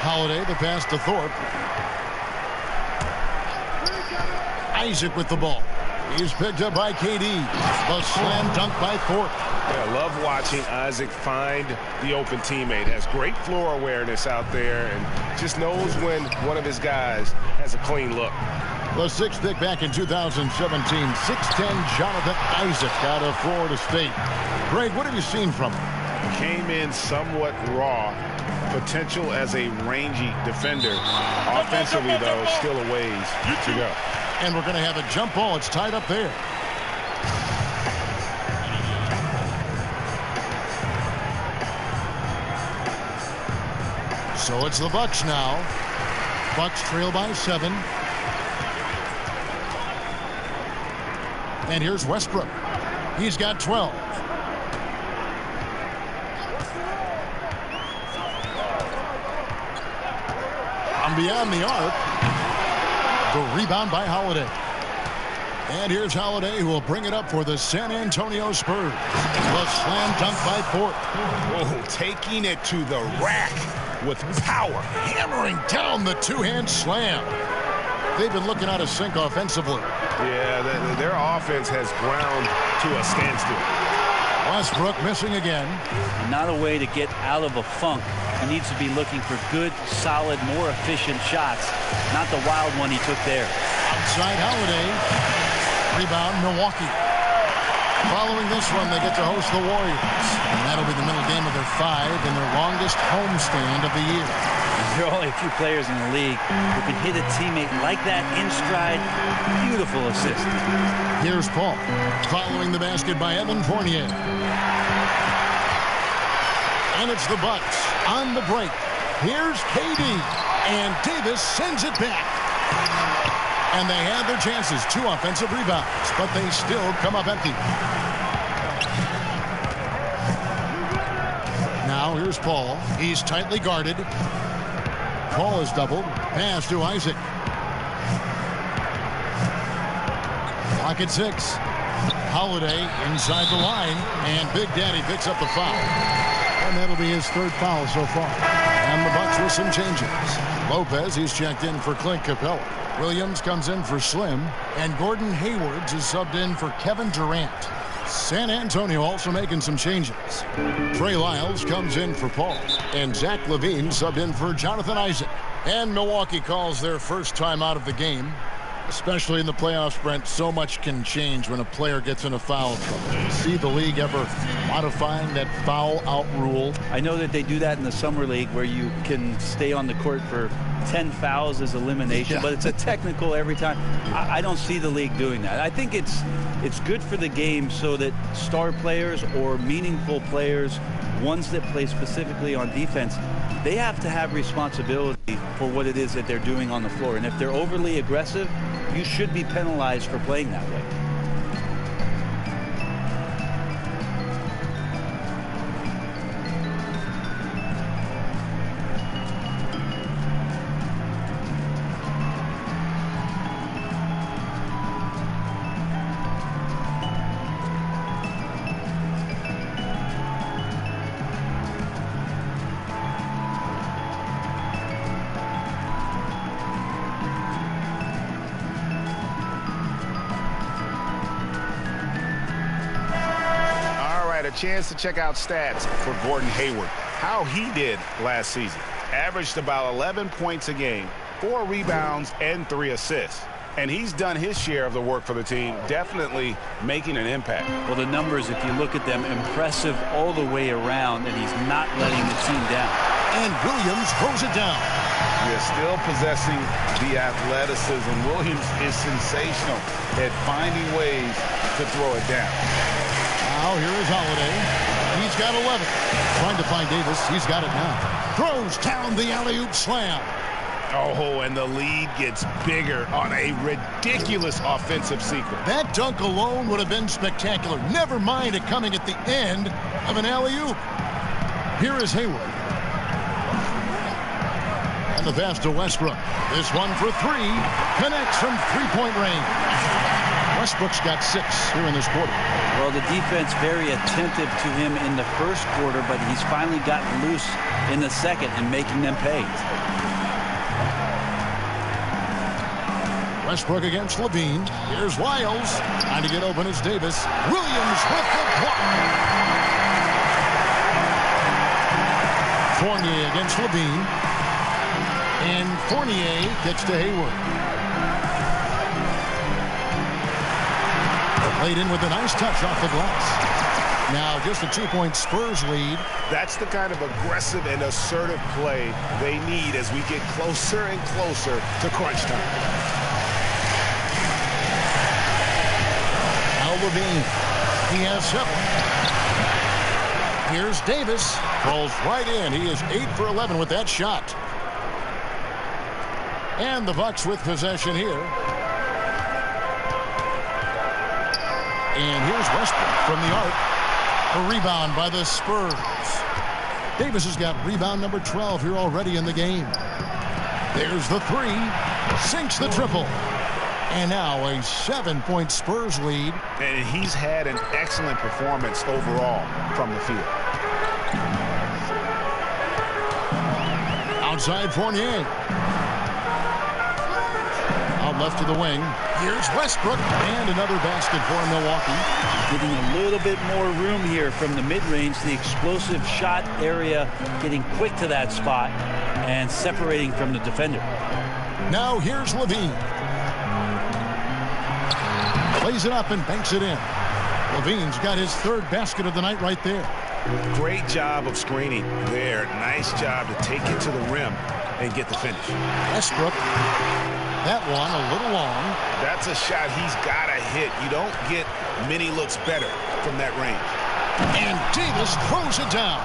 Holiday, the pass to Thorpe. Isaac with the ball. He's picked up by KD. The slam dunk by Thorpe. Yeah, I love watching Isaac find the open teammate. Has great floor awareness out there and just knows when one of his guys has a clean look. The 6th pick back in 2017. 6'10" Jonathan Isaac out of Florida State. Greg, what have you seen from him? Came in somewhat raw. Potential as a rangy defender. Offensively, though, still a ways to go. And we're going to have a jump ball. It's tied up there. So it's the Bucks now. Bucks trail by 7. And here's Westbrook. He's got 12. And beyond the arc. The rebound by Holiday. And here's Holiday, who will bring it up for the San Antonio Spurs. The slam dunk by Thorpe. Oh, taking it to the rack with power. Hammering down the two-hand slam. They've been looking out of sync offensively. Yeah, their offense has ground to a standstill. Westbrook missing again. Not a way to get out of a funk. He needs to be looking for good, solid, more efficient shots, not the wild one he took there. Outside Holiday. Rebound, Milwaukee. Following this one, they get to host the Warriors. And that'll be the middle game of their 5 and their longest homestand of the year. There are only a few players in the league who can hit a teammate like that in stride. Beautiful assist. Here's Paul. Following the basket by Evan Fournier. And it's the Bucks on the break. Here's KD. And Davis sends it back. And they had their chances. 2 offensive rebounds. But they still come up empty. Now here's Paul. He's tightly guarded. Paul is doubled. Pass to Isaac. Clock at 6. Holiday inside the line. And Big Daddy picks up the foul. And that'll be his 3rd foul so far. And the Bucks with some changes. Lopez, he's checked in for Clint Capella. Williams comes in for Slim. And Gordon Hayward is subbed in for Kevin Durant. San Antonio also making some changes. Trey Lyles comes in for Paul. And Zach LaVine subbed in for Jonathan Isaac. And Milwaukee calls their first time out of the game. Especially in the playoffs, Brent, so much can change when a player gets in a foul trouble. Do you see the league ever modifying that foul out rule? I know that they do that in the summer league where you can stay on the court for 10 fouls as elimination, but it's a technical every time. I don't see the league doing that. I think it's good for the game so that star players or meaningful players, ones that play specifically on defense, they have to have responsibility for what it is that they're doing on the floor. And if they're overly aggressive, you should be penalized for playing that way. A chance to check out stats for Gordon Hayward. How he did last season. Averaged about 11 points a game, 4 rebounds, and 3 assists. And he's done his share of the work for the team, definitely making an impact. Well, the numbers, if you look at them, impressive all the way around, and he's not letting the team down. And Williams throws it down. We're still possessing the athleticism. Williams is sensational at finding ways to throw it down. Now here is Holiday. He's got 11. Trying to find Davis. He's got it now. Throws down the alley-oop slam. Oh, and the lead gets bigger on a ridiculous offensive sequence. That dunk alone would have been spectacular. Never mind it coming at the end of an alley-oop. Here is Hayward. And the pass to Westbrook. This one for 3. Connects from three-point range. Westbrook's got 6 here in this quarter. Well, the defense very attentive to him in the first quarter, but he's finally gotten loose in the second and making them pay. Westbrook against Levine. Here's Wiles. Trying to get open is Davis. Williams with the block. Fournier against Levine. And Fournier gets to Hayward. Laid in with a nice touch off the glass. Now just a 2-point Spurs lead. That's the kind of aggressive and assertive play they need as we get closer and closer to crunch time. Now Levine. He has 7. Here's Davis. Falls right in. He is 8 for 11 with that shot. And the Bucks with possession here. And here's Westbrook from the arc. A rebound by the Spurs. Davis has got rebound number 12 here already in the game. There's the 3. Sinks the triple. And now a 7-point Spurs lead. And he's had an excellent performance overall from the field. Outside Fournier. Out left to the wing. Here's Westbrook, and another basket for Milwaukee. Getting a little bit more room here from the mid-range, the explosive shot area, getting quick to that spot and separating from the defender. Now here's Levine. Plays it up and banks it in. Levine's got his 3rd basket of the night right there. Great job of screening there. Nice job to take it to the rim and get the finish. Westbrook. That one a little long. That's a shot he's got to hit. You don't get many looks better from that range. And Davis throws it down.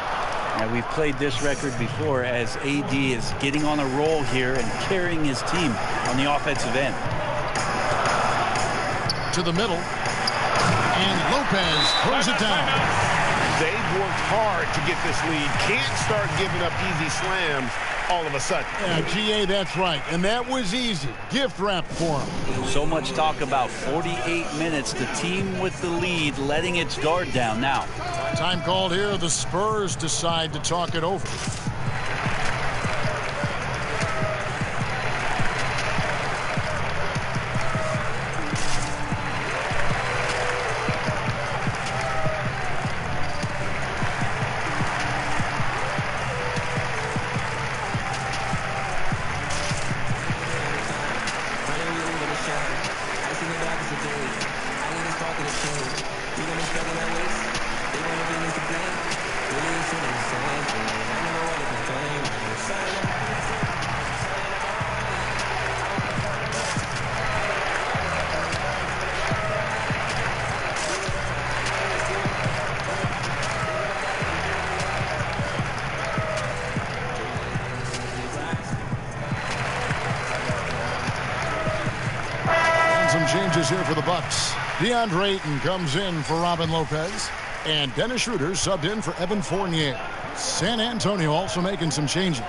Now, we've played this record before as AD is getting on a roll here and carrying his team on the offensive end. To the middle. And Lopez throws it down. They've worked hard to get this lead. Can't start giving up easy slams all of a sudden. Yeah, GA, that's right. And that was easy. Gift wrap for him. So much talk about 48 minutes. The team with the lead letting its guard down now. Time called here. The Spurs decide to talk it over. changes here for the Bucks. DeAndre Ayton comes in for Robin Lopez. And Dennis Schroeder subbed in for Evan Fournier. San Antonio also making some changes.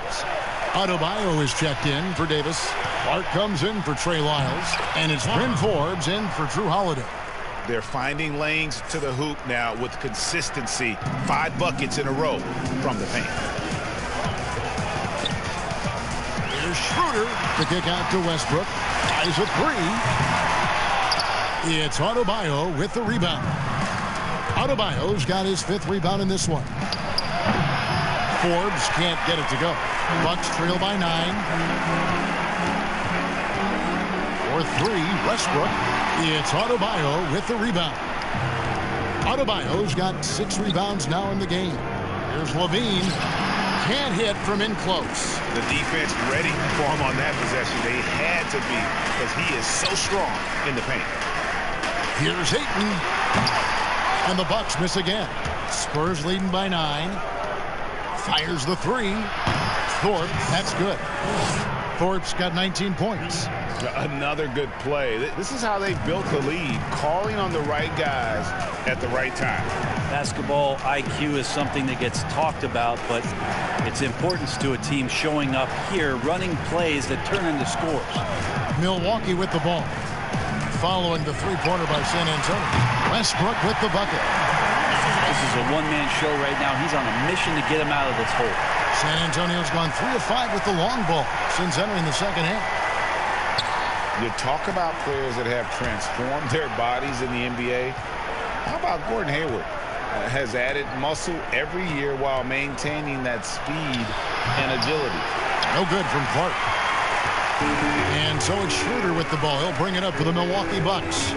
Adebayo is checked in for Davis. Clark comes in for Trey Lyles. And it's Bryn Forbes in for Drew Holiday. They're finding lanes to the hoop now with consistency. 5 buckets in a row from the paint. Here's Schroeder to kick out to Westbrook. Ties a 3. It's Adebayo with the rebound. Adebayo's got his 5th rebound in this one. Forbes can't get it to go. Bucks trail by 9. For 3, Westbrook. It's Adebayo with the rebound. Adebayo's got 6 rebounds now in the game. Here's Levine. Can't hit from in close. The defense ready for him on that possession. They had to be because he is so strong in the paint. Here's Ayton. And the Bucks miss again. Spurs leading by 9. Fires the 3. Thorpe, that's good. Thorpe's got 19 points. Another good play. This is how they built the lead, calling on the right guys at the right time. Basketball IQ is something that gets talked about, but its importance to a team showing up here, running plays that turn into scores. Milwaukee with the ball. Following the 3-pointer by San Antonio. Westbrook with the bucket. This is a one-man show right now. He's on a mission to get him out of this hole. San Antonio's gone 3 of 5 with the long ball since entering the second half. You talk about players that have transformed their bodies in the NBA. How about Gordon Hayward? Has added muscle every year while maintaining that speed and agility. No good from Clark. And so it's Schroeder with the ball. He'll bring it up for the Milwaukee Bucks.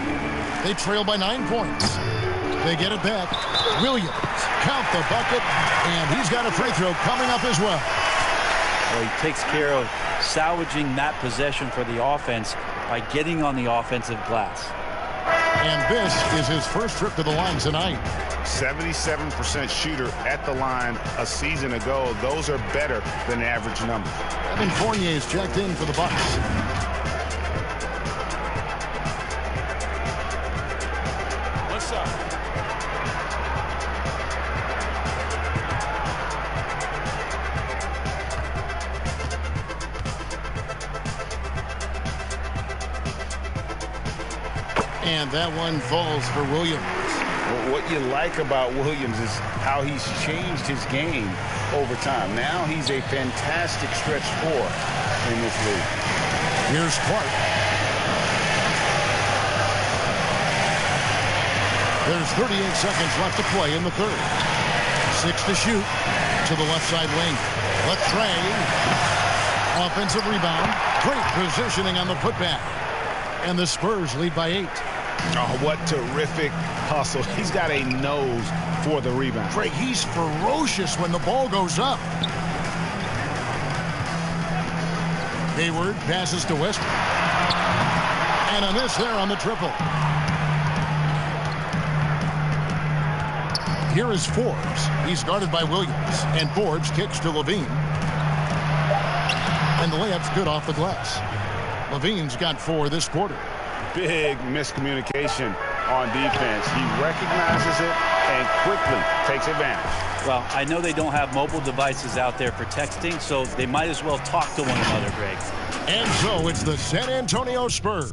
They trail by 9 points. They get it back. Williams, count the bucket, and he's got a free throw coming up as well. Well, he takes care of salvaging that possession for the offense by getting on the offensive glass. And this is his first trip to the line tonight. 77% shooter at the line a season ago. Those are better than average numbers. Evan Fournier is checked in for the Bucks. What's up? And that one falls for Williams. What you like about Williams is how he's changed his game over time. Now he's a fantastic stretch 4 in this league. Here's Clark. There's 38 seconds left to play in the third. 6 to shoot to the left side wing. Latre. Offensive rebound. Great positioning on the putback. And the Spurs lead by 8. Oh, what terrific hustle. He's got a nose for the rebound. Craig, he's ferocious when the ball goes up. Hayward passes to Westbrook. And a miss there on the triple. Here is Forbes. He's guarded by Williams. And Forbes kicks to Levine. And the layup's good off the glass. Levine's got 4 this quarter. Big miscommunication on defense. He recognizes it and quickly takes advantage. Well, I know they don't have mobile devices out there for texting, so they might as well talk to one another, Greg. And so it's the San Antonio Spurs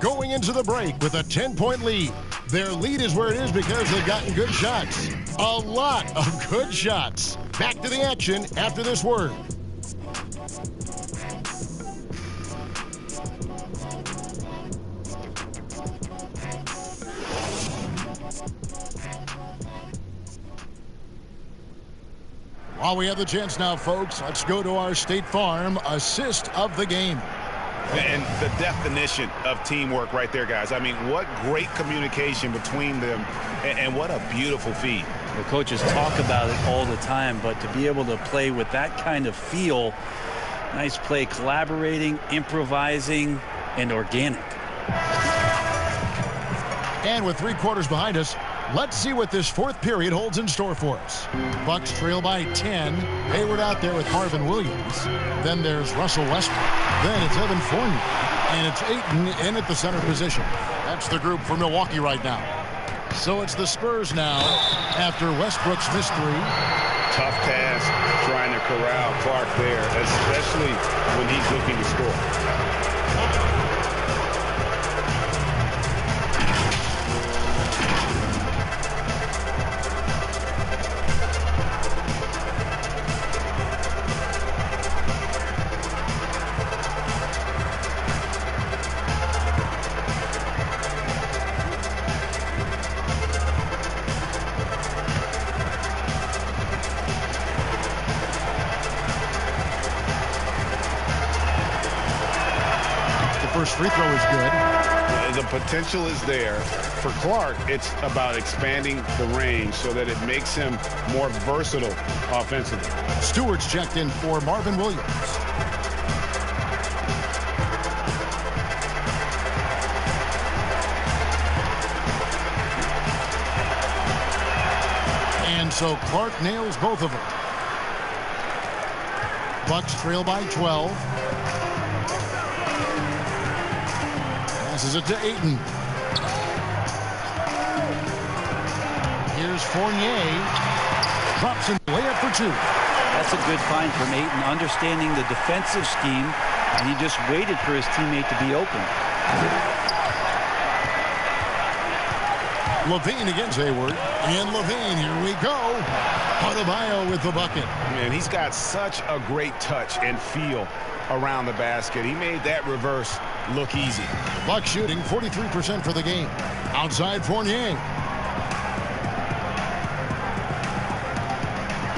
going into the break with a 10-point lead. Their lead is where it is because they've gotten good shots. A lot of good shots. Back to the action after this word. While we have the chance now, folks, let's go to our State Farm assist of the game. And the definition of teamwork right there, guys. I mean, what great communication between them, and what a beautiful feed. The coaches talk about it all the time, but to be able to play with that kind of feel, nice play, collaborating, improvising, and organic. And with 3 quarters behind us, let's see what this 4th period holds in store for us. Bucks trail by 10. Hayward out there with Marvin Williams. Then there's Russell Westbrook. Then it's Evan Fournier. And it's Ayton in at the center position. That's the group for Milwaukee right now. So it's the Spurs now after Westbrook's missed three. Tough task trying to corral Clark there, especially when he's looking to score. First free throw is good. The potential is there. For Clark, it's about expanding the range so that it makes him more versatile offensively. Stewart's checked in for Marvin Williams. And so Clark nails both of them. Bucks trail by 12. Passes it to Ayton. Here's Fournier. Drops in, layup for two. That's a good find from Ayton, understanding the defensive scheme, and he just waited for his teammate to be open. LaVine against Hayward. And LaVine, here we go. Adebayo with the bucket. Man, he's got such a great touch and feel around the basket. He made that reverse look easy. Buck shooting 43% for the game. Outside Fournier.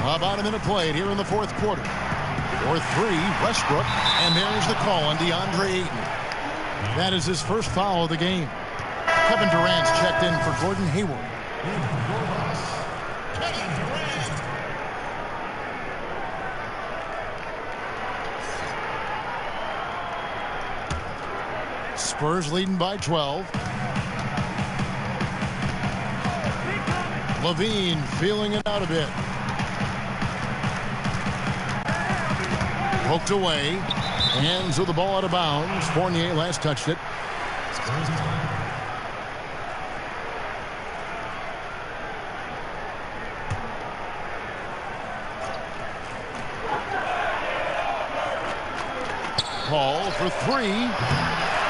About a minute played here in the fourth quarter. For three, Westbrook. And there's the call on DeAndre Ayton. That is his first foul of the game. Kevin Durant's checked in for Gordon Hayward. Spurs leading by 12. LaVine feeling it out a bit. Poked away. Hands with the ball out of bounds. Fournier last touched it. Paul for three.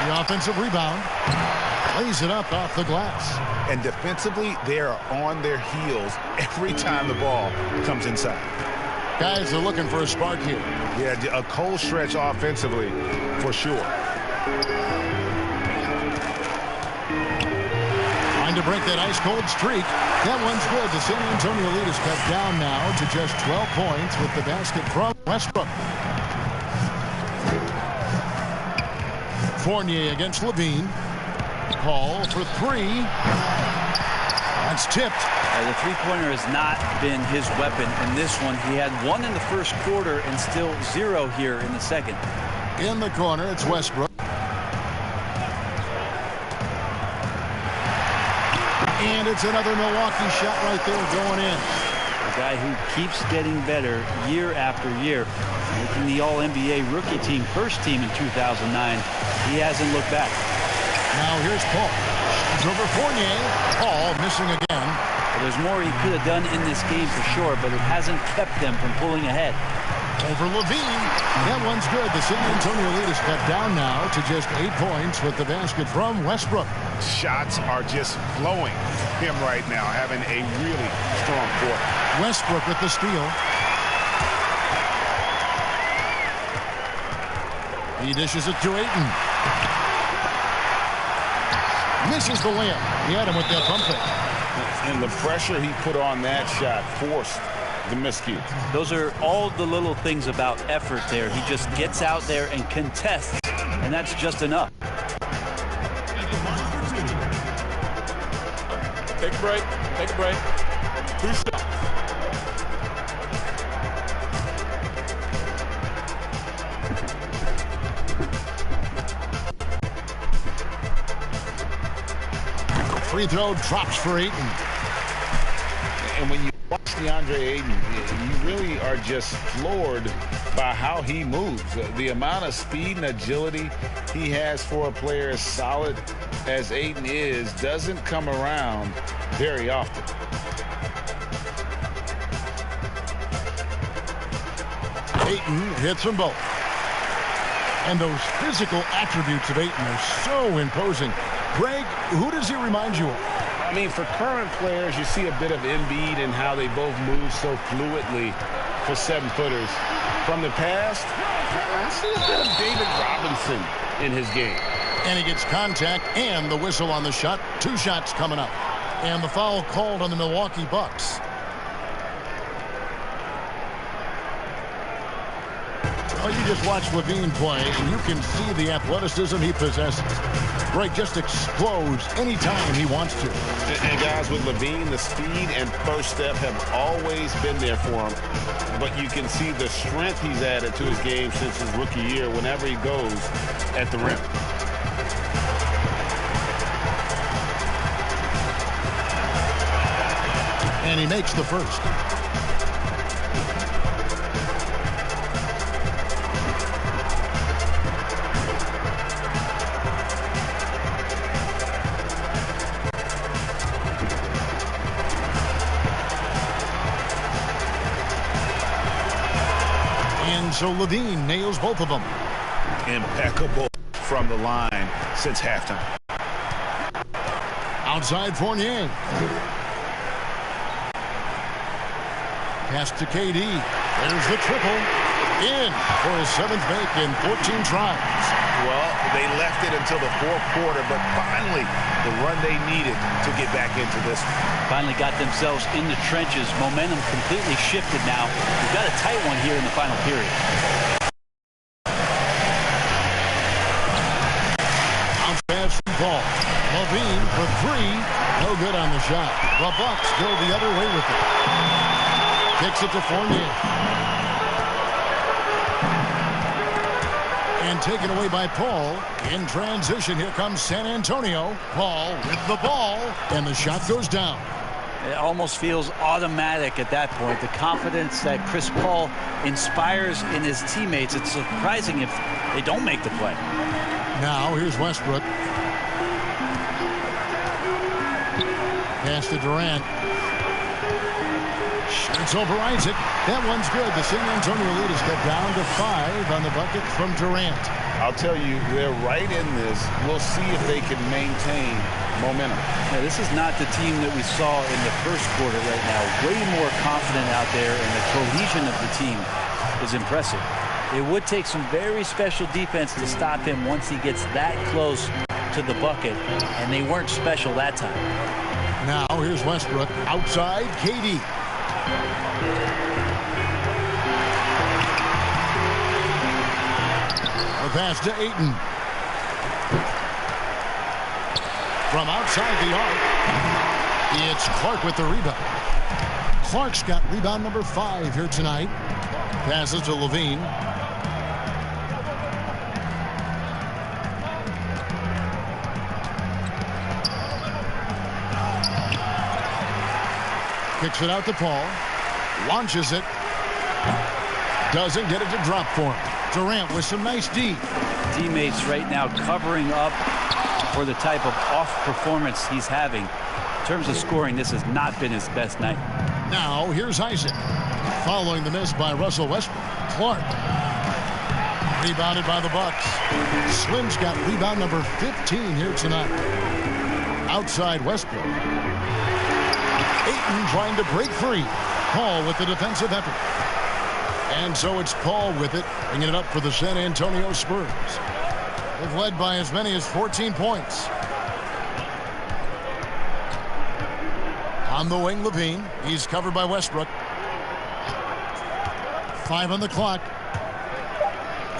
The offensive rebound. Lays it up off the glass. And defensively, they are on their heels every time the ball comes inside. Guys are looking for a spark here. Yeah, a cold stretch offensively for sure. Trying to break that ice-cold streak. That one's good. The San Antonio lead is cut down now to just 12 points with the basket from Westbrook. Fournier against LaVine. Paul for three. That's tipped. The three-pointer has not been his weapon in this one. He had one in the first quarter and still zero here in the second. In the corner, it's Westbrook. And it's another Milwaukee shot right there going in. A guy who keeps getting better year after year. Making the All-NBA rookie team, first team in 2009. He hasn't looked back. Now here's Paul. He's over Fournier. Paul missing again. Well, there's more he could have done in this game for sure, but it hasn't kept them from pulling ahead. Over LaVine. That one's good. The San Antonio lead is cut down now to just 8 points with the basket from Westbrook. Shots are just flowing him right now, having a really strong quarter. Westbrook with the steal. He dishes it to Ayton. Misses the layup. He had him with that pump fake. And the pressure he put on that shot forced the miscue. Those are all the little things about effort there. He just gets out there and contests, and that's just enough. Take a break. Take a break. 2 shots. Free throw drops for Ayton. And when you watch DeAndre Ayton, you really are just floored by how he moves. The amount of speed and agility he has for a player as solid as Ayton is doesn't come around very often. Ayton hits them both. And those physical attributes of Ayton are so imposing. Greg, who does he remind you of? I mean, for current players, you see a bit of Embiid and how they both move so fluidly for 7-footers. From the past, I see a bit of David Robinson in his game. And he gets contact and the whistle on the shot. 2 shots coming up. And the foul called on the Milwaukee Bucks. Oh, you just watch Levine play, and you can see the athleticism he possesses. Greg just explodes anytime he wants to. And guys, with Levine, the speed and first step have always been there for him. But you can see the strength he's added to his game since his rookie year whenever he goes at the rim. And he makes the first. So Levine nails both of them. Impeccable from the line since halftime. Outside Fournier. Pass to KD. There's the triple. In for his 7th make in 14 tries. Well, they left it until the 4th quarter, but finally the run they needed to get back into this one. Finally got themselves in the trenches. Momentum completely shifted now. We've got a tight one here in the final period. Bounce pass from Paul. Levine for 3. No good on the shot. The Bucks go the other way with it. Kicks it to Fournier. And taken away by Paul. In transition, here comes San Antonio. Paul with the ball, and the shot goes down. It almost feels automatic at that point. The confidence that Chris Paul inspires in his teammates. It's surprising if they don't make the play. Now, here's Westbrook. Pass to Durant. Shoots over Isaac. That one's good. The San Antonio lead is cut down to 5 on the bucket from Durant. I'll tell you, they're right in this. We'll see if they can maintain momentum. Now, this is not the team that we saw in the first quarter right now. Way more confident out there, and the cohesion of the team is impressive. It would take some very special defense to stop him once he gets that close to the bucket, and they weren't special that time. Now, here's Westbrook. Outside, KD. The pass to Ayton. From outside the arc, it's Clark with the rebound. Clark's got rebound number 5 here tonight. Passes to Levine. Kicks it out to Paul. Launches it. Doesn't get it to drop for him. Durant with some nice D. Teammates right now covering up for the type of off performance he's having. In terms of scoring, this has not been his best night. Now here's Isaac. Following the miss by Russell Westbrook. Clark. Rebounded by the Bucks. Slim's got rebound number 15 here tonight. Outside Westbrook. Ayton trying to break free. Paul with the defensive effort. And so it's Paul with it, bringing it up for the San Antonio Spurs. They've led by as many as 14 points. On the wing, Levine. He's covered by Westbrook. 5 on the clock.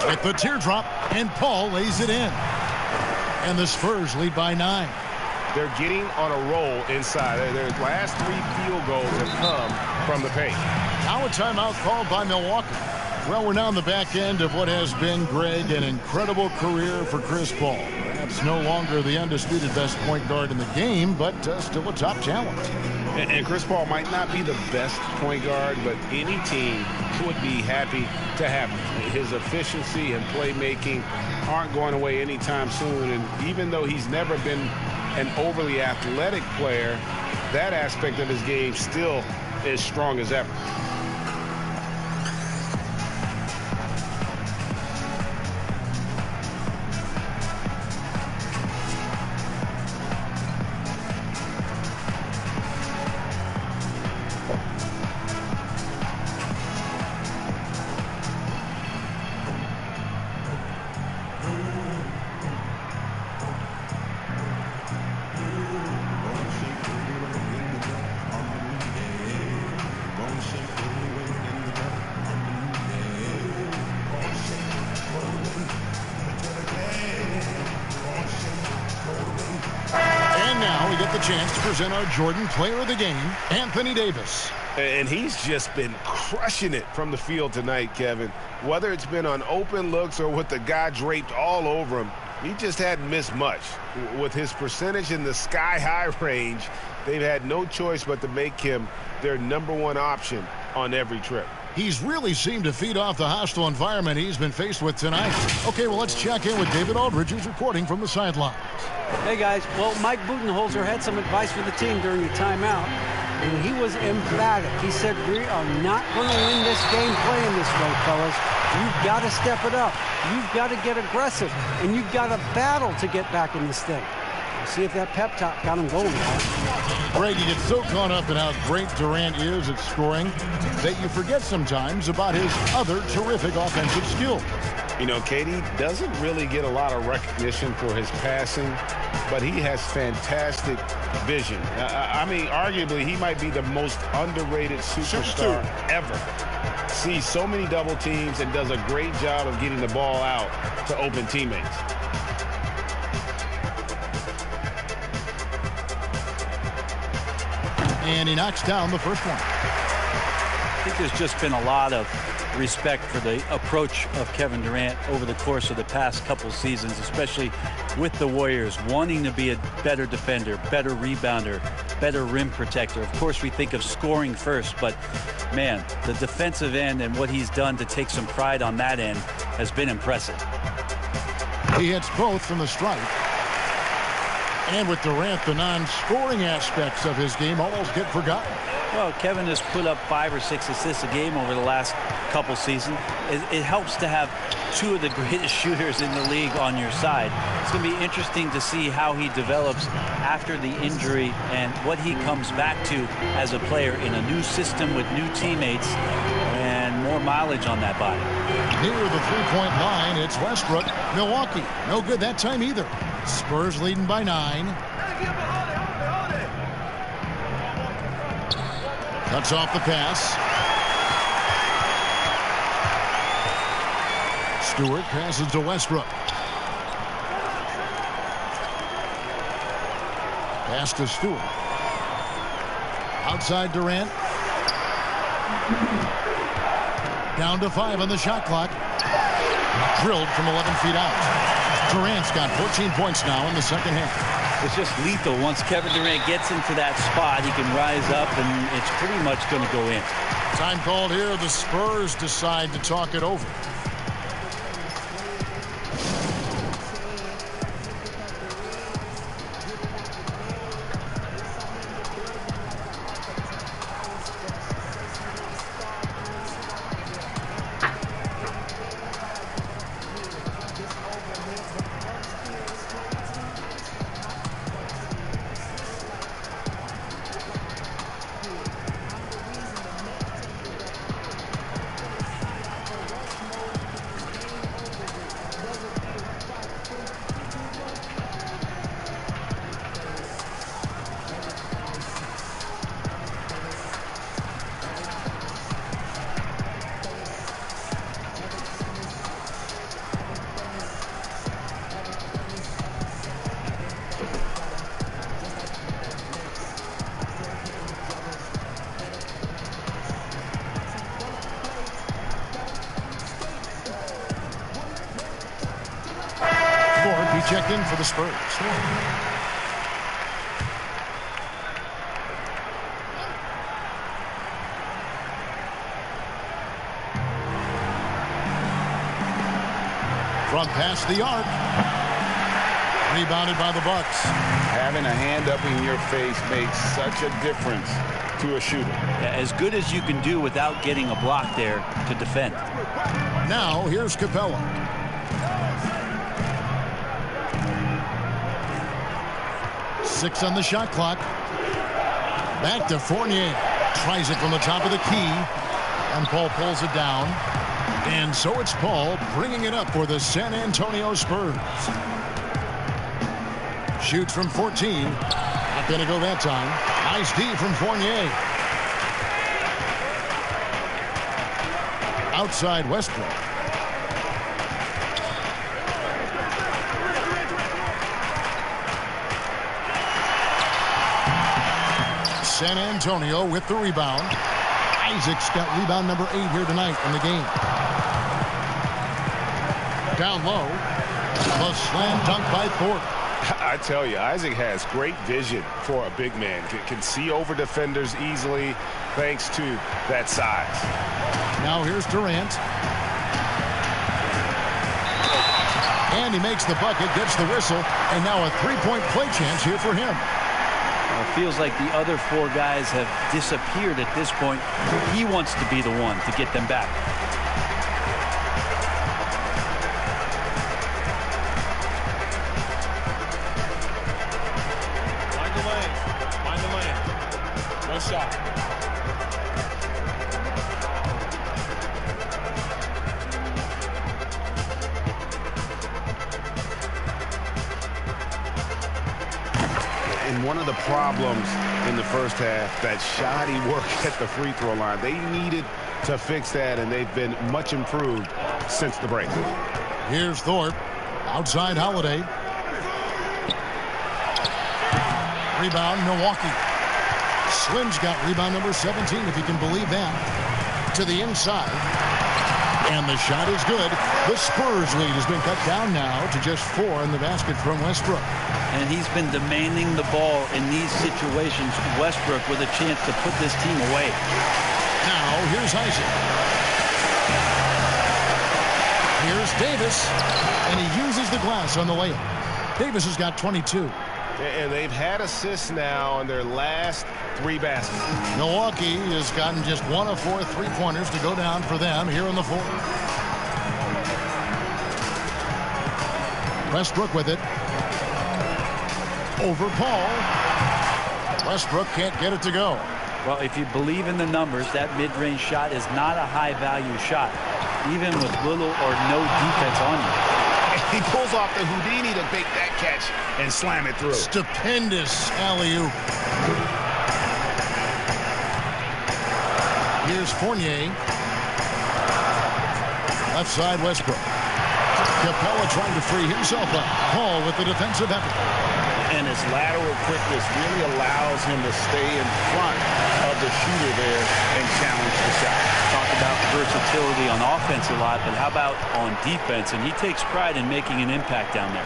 With the teardrop, and Paul lays it in. And the Spurs lead by 9. They're getting on a roll inside. Their last 3 field goals have come from the paint. Now a timeout called by Milwaukee. Well, we're now on the back end of what has been, Greg, an incredible career for Chris Paul. Durant's no longer the undisputed best point guard in the game, but still a top talent. And Chris Paul might not be the best point guard, but any team would be happy to have him. His efficiency and playmaking aren't going away anytime soon. And even though he's never been an overly athletic player, that aspect of his game still is strong as ever. Chance to present our Jordan Player of the Game, Anthony Davis. And he's just been crushing it from the field tonight, Kevin. Whether it's been on open looks or with the guy draped all over him, he just hadn't missed much. With his percentage in the sky-high range, they've had no choice but to make him their #1 option on every trip. He's really seemed to feed off the hostile environment he's been faced with tonight. Okay, well, let's check in with David Aldridge, who's reporting from the sidelines. Hey, guys. Well, Mike Budenholzer had some advice for the team during the timeout, and he was emphatic. He said, we are not going to win this game playing this way, fellas. You've got to step it up. You've got to get aggressive, and you've got to battle to get back in this thing. See if that pep talk got him going. Greg, you get so caught up in how great Durant is at scoring that you forget sometimes about his other terrific offensive skills. You know, KD doesn't really get a lot of recognition for his passing, but he has fantastic vision. I mean, arguably, he might be the most underrated superstar ever. Sees so many double teams and does a great job of getting the ball out to open teammates. And he knocks down the first one. I think there's just been a lot of respect for the approach of Kevin Durant over the course of the past couple seasons, especially with the Warriors, wanting to be a better defender, better rebounder, better rim protector. Of course, we think of scoring first, but man, the defensive end and what he's done to take some pride on that end has been impressive. He hits both from the stripe. And with Durant, the non-scoring aspects of his game almost get forgotten. Well, Kevin has put up 5 or 6 assists a game over the last couple seasons. It helps to have two of the greatest shooters in the league on your side. It's going to be interesting to see how he develops after the injury and what he comes back to as a player in a new system with new teammates and more mileage on that body. Near the three-point line, it's Westbrook. Milwaukee, no good that time either. Spurs leading by 9. Cuts off the pass. Stewart passes to Westbrook. Pass to Stewart. Outside Durant. Down to 5 on the shot clock. Drilled from 11 feet out. Durant's got 14 points now in the second half. It's just lethal. Once Kevin Durant gets into that spot, he can rise up, and it's pretty much going to go in. Time called here. The Spurs decide to talk it over. checked in for the Spurs. From past the arc. Rebounded by the Bucks. Having a hand up in your face makes such a difference to a shooter. Yeah, as good as you can do without getting a block there to defend. Now here's Capella. Six on the shot clock. Back to Fournier. Tries it from the top of the key. And Paul pulls it down. And so it's Paul bringing it up for the San Antonio Spurs. Shoots from 14. Not going to go that time. Nice D from Fournier. Outside Westbrook. San Antonio with the rebound. Isaac's got rebound number 8 here tonight in the game. Down low. The slam dunk by Thorpe. I tell you, Isaac has great vision for a big man. Can see over defenders easily thanks to that size. Now here's Durant. And he makes the bucket, gets the whistle, and now a three-point play chance here for him. Well, it feels like the other 4 guys have disappeared at this point. He wants to be the one to get them back. Find the lane. No shot. And one of the problems in the first half, that shoddy work at the free throw line. They needed to fix that, and they've been much improved since the break. Here's Thorpe. Outside Holiday. Rebound, Milwaukee. Slim's got rebound number 17, if you can believe that. To the inside. And the shot is good. The Spurs lead has been cut down now to just 4 in the basket from Westbrook. And he's been demanding the ball in these situations. Westbrook with a chance to put this team away. Now, here's Isaac. Here's Davis. And he uses the glass on the layup. Davis has got 22. And they've had assists now on their last 3 baskets. Milwaukee has gotten just 1 of 4 3-pointers to go down for them here in the 4th. Westbrook with it. Over Paul. Westbrook can't get it to go. Well, if you believe in the numbers, that mid-range shot is not a high-value shot, even with little or no defense on you. He pulls off the Houdini to make that catch and slam it through. Stupendous alley-oop. Here's Fournier. Left side Westbrook. Capella trying to free himself up. Paul with the defensive effort. And his lateral quickness really allows him to stay in front of the shooter there and challenge the shot. Talk about versatility on offense a lot, but how about on defense? And he takes pride in making an impact down there.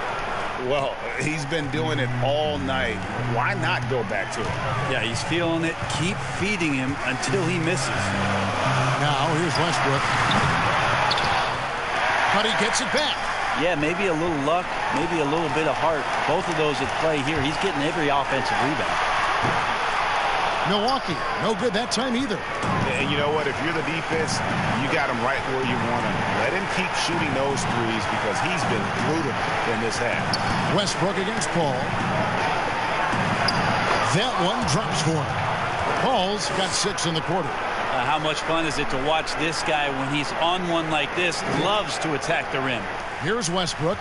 Well, he's been doing it all night. Why not go back to it? Yeah, he's feeling it. Keep feeding him until he misses. Now here's Westbrook. But he gets it back. Yeah, maybe a little luck, maybe a little bit of heart. Both of those at play here. He's getting every offensive rebound. Milwaukee, no good that time either. And you know what? If you're the defense, you got him right where you want him. Let him keep shooting those threes because he's been brutal in this half. Westbrook against Paul. That one drops for him. Paul's got 6 in the quarter. How much fun is it to watch this guy when he's on one like this, loves to attack the rim. Here's Westbrook.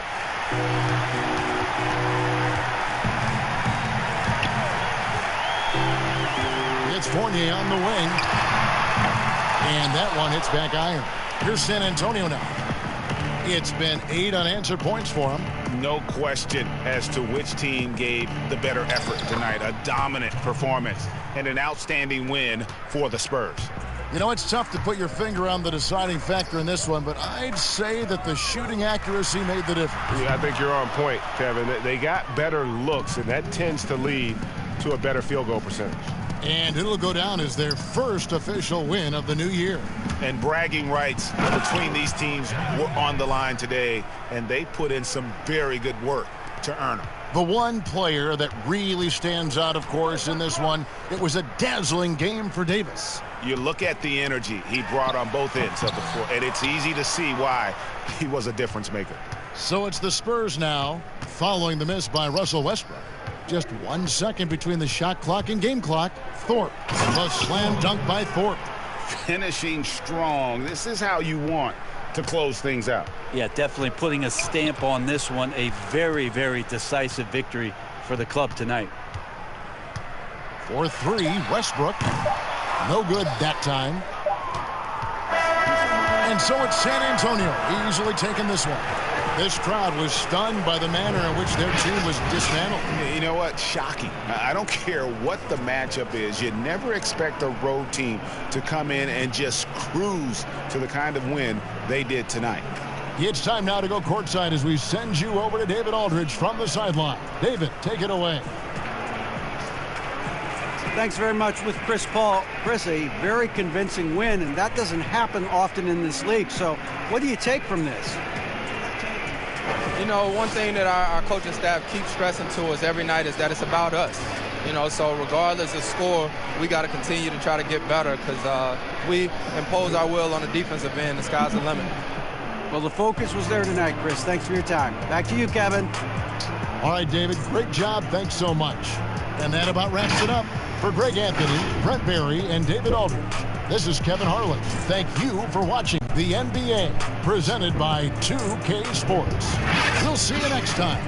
It's Fournier on the wing. And that one hits back iron. Here's San Antonio now. It's been 8 unanswered points for him. No question as to which team gave the better effort tonight. A dominant performance and an outstanding win for the Spurs. You know, it's tough to put your finger on the deciding factor in this one, but I'd say that the shooting accuracy made the difference. Yeah, I think you're on point, Kevin. They got better looks, and that tends to lead to a better field goal percentage. And it'll go down as their first official win of the new year. And bragging rights between these teams were on the line today, and they put in some very good work to earn them. The one player that really stands out, of course, in this one, it was a dazzling game for Davis. You look at the energy he brought on both ends of the floor, and it's easy to see why he was a difference maker. So it's the Spurs now, following the miss by Russell Westbrook. Just 1 second between the shot clock and game clock. Thorpe, the slam dunk by Thorpe. Finishing strong. This is how you want to close things out. Yeah, definitely putting a stamp on this one. A very, very decisive victory for the club tonight. For three, Westbrook. No good that time. And so it's San Antonio easily taking this one. This crowd was stunned by the manner in which their team was dismantled. You know what? Shocking. I don't care what the matchup is. You never expect a road team to come in and just cruise to the kind of win they did tonight. It's time now to go courtside as we send you over to David Aldridge from the sideline. David, take it away. Thanks very much with Chris Paul. Chris, a very convincing win, and that doesn't happen often in this league. So what do you take from this? You know, one thing that our coaching staff keeps stressing to us every night is that it's about us. You know, so regardless of score, we got to continue to try to get better because we impose our will on the defensive end. The sky's the limit. Well, the focus was there tonight, Chris. Thanks for your time. Back to you, Kevin. All right, David, great job. Thanks so much. And that about wraps it up. For Greg Anthony, Brent Barry, and David Aldridge, this is Kevin Harlan. Thank you for watching the NBA, presented by 2K Sports. We'll see you next time.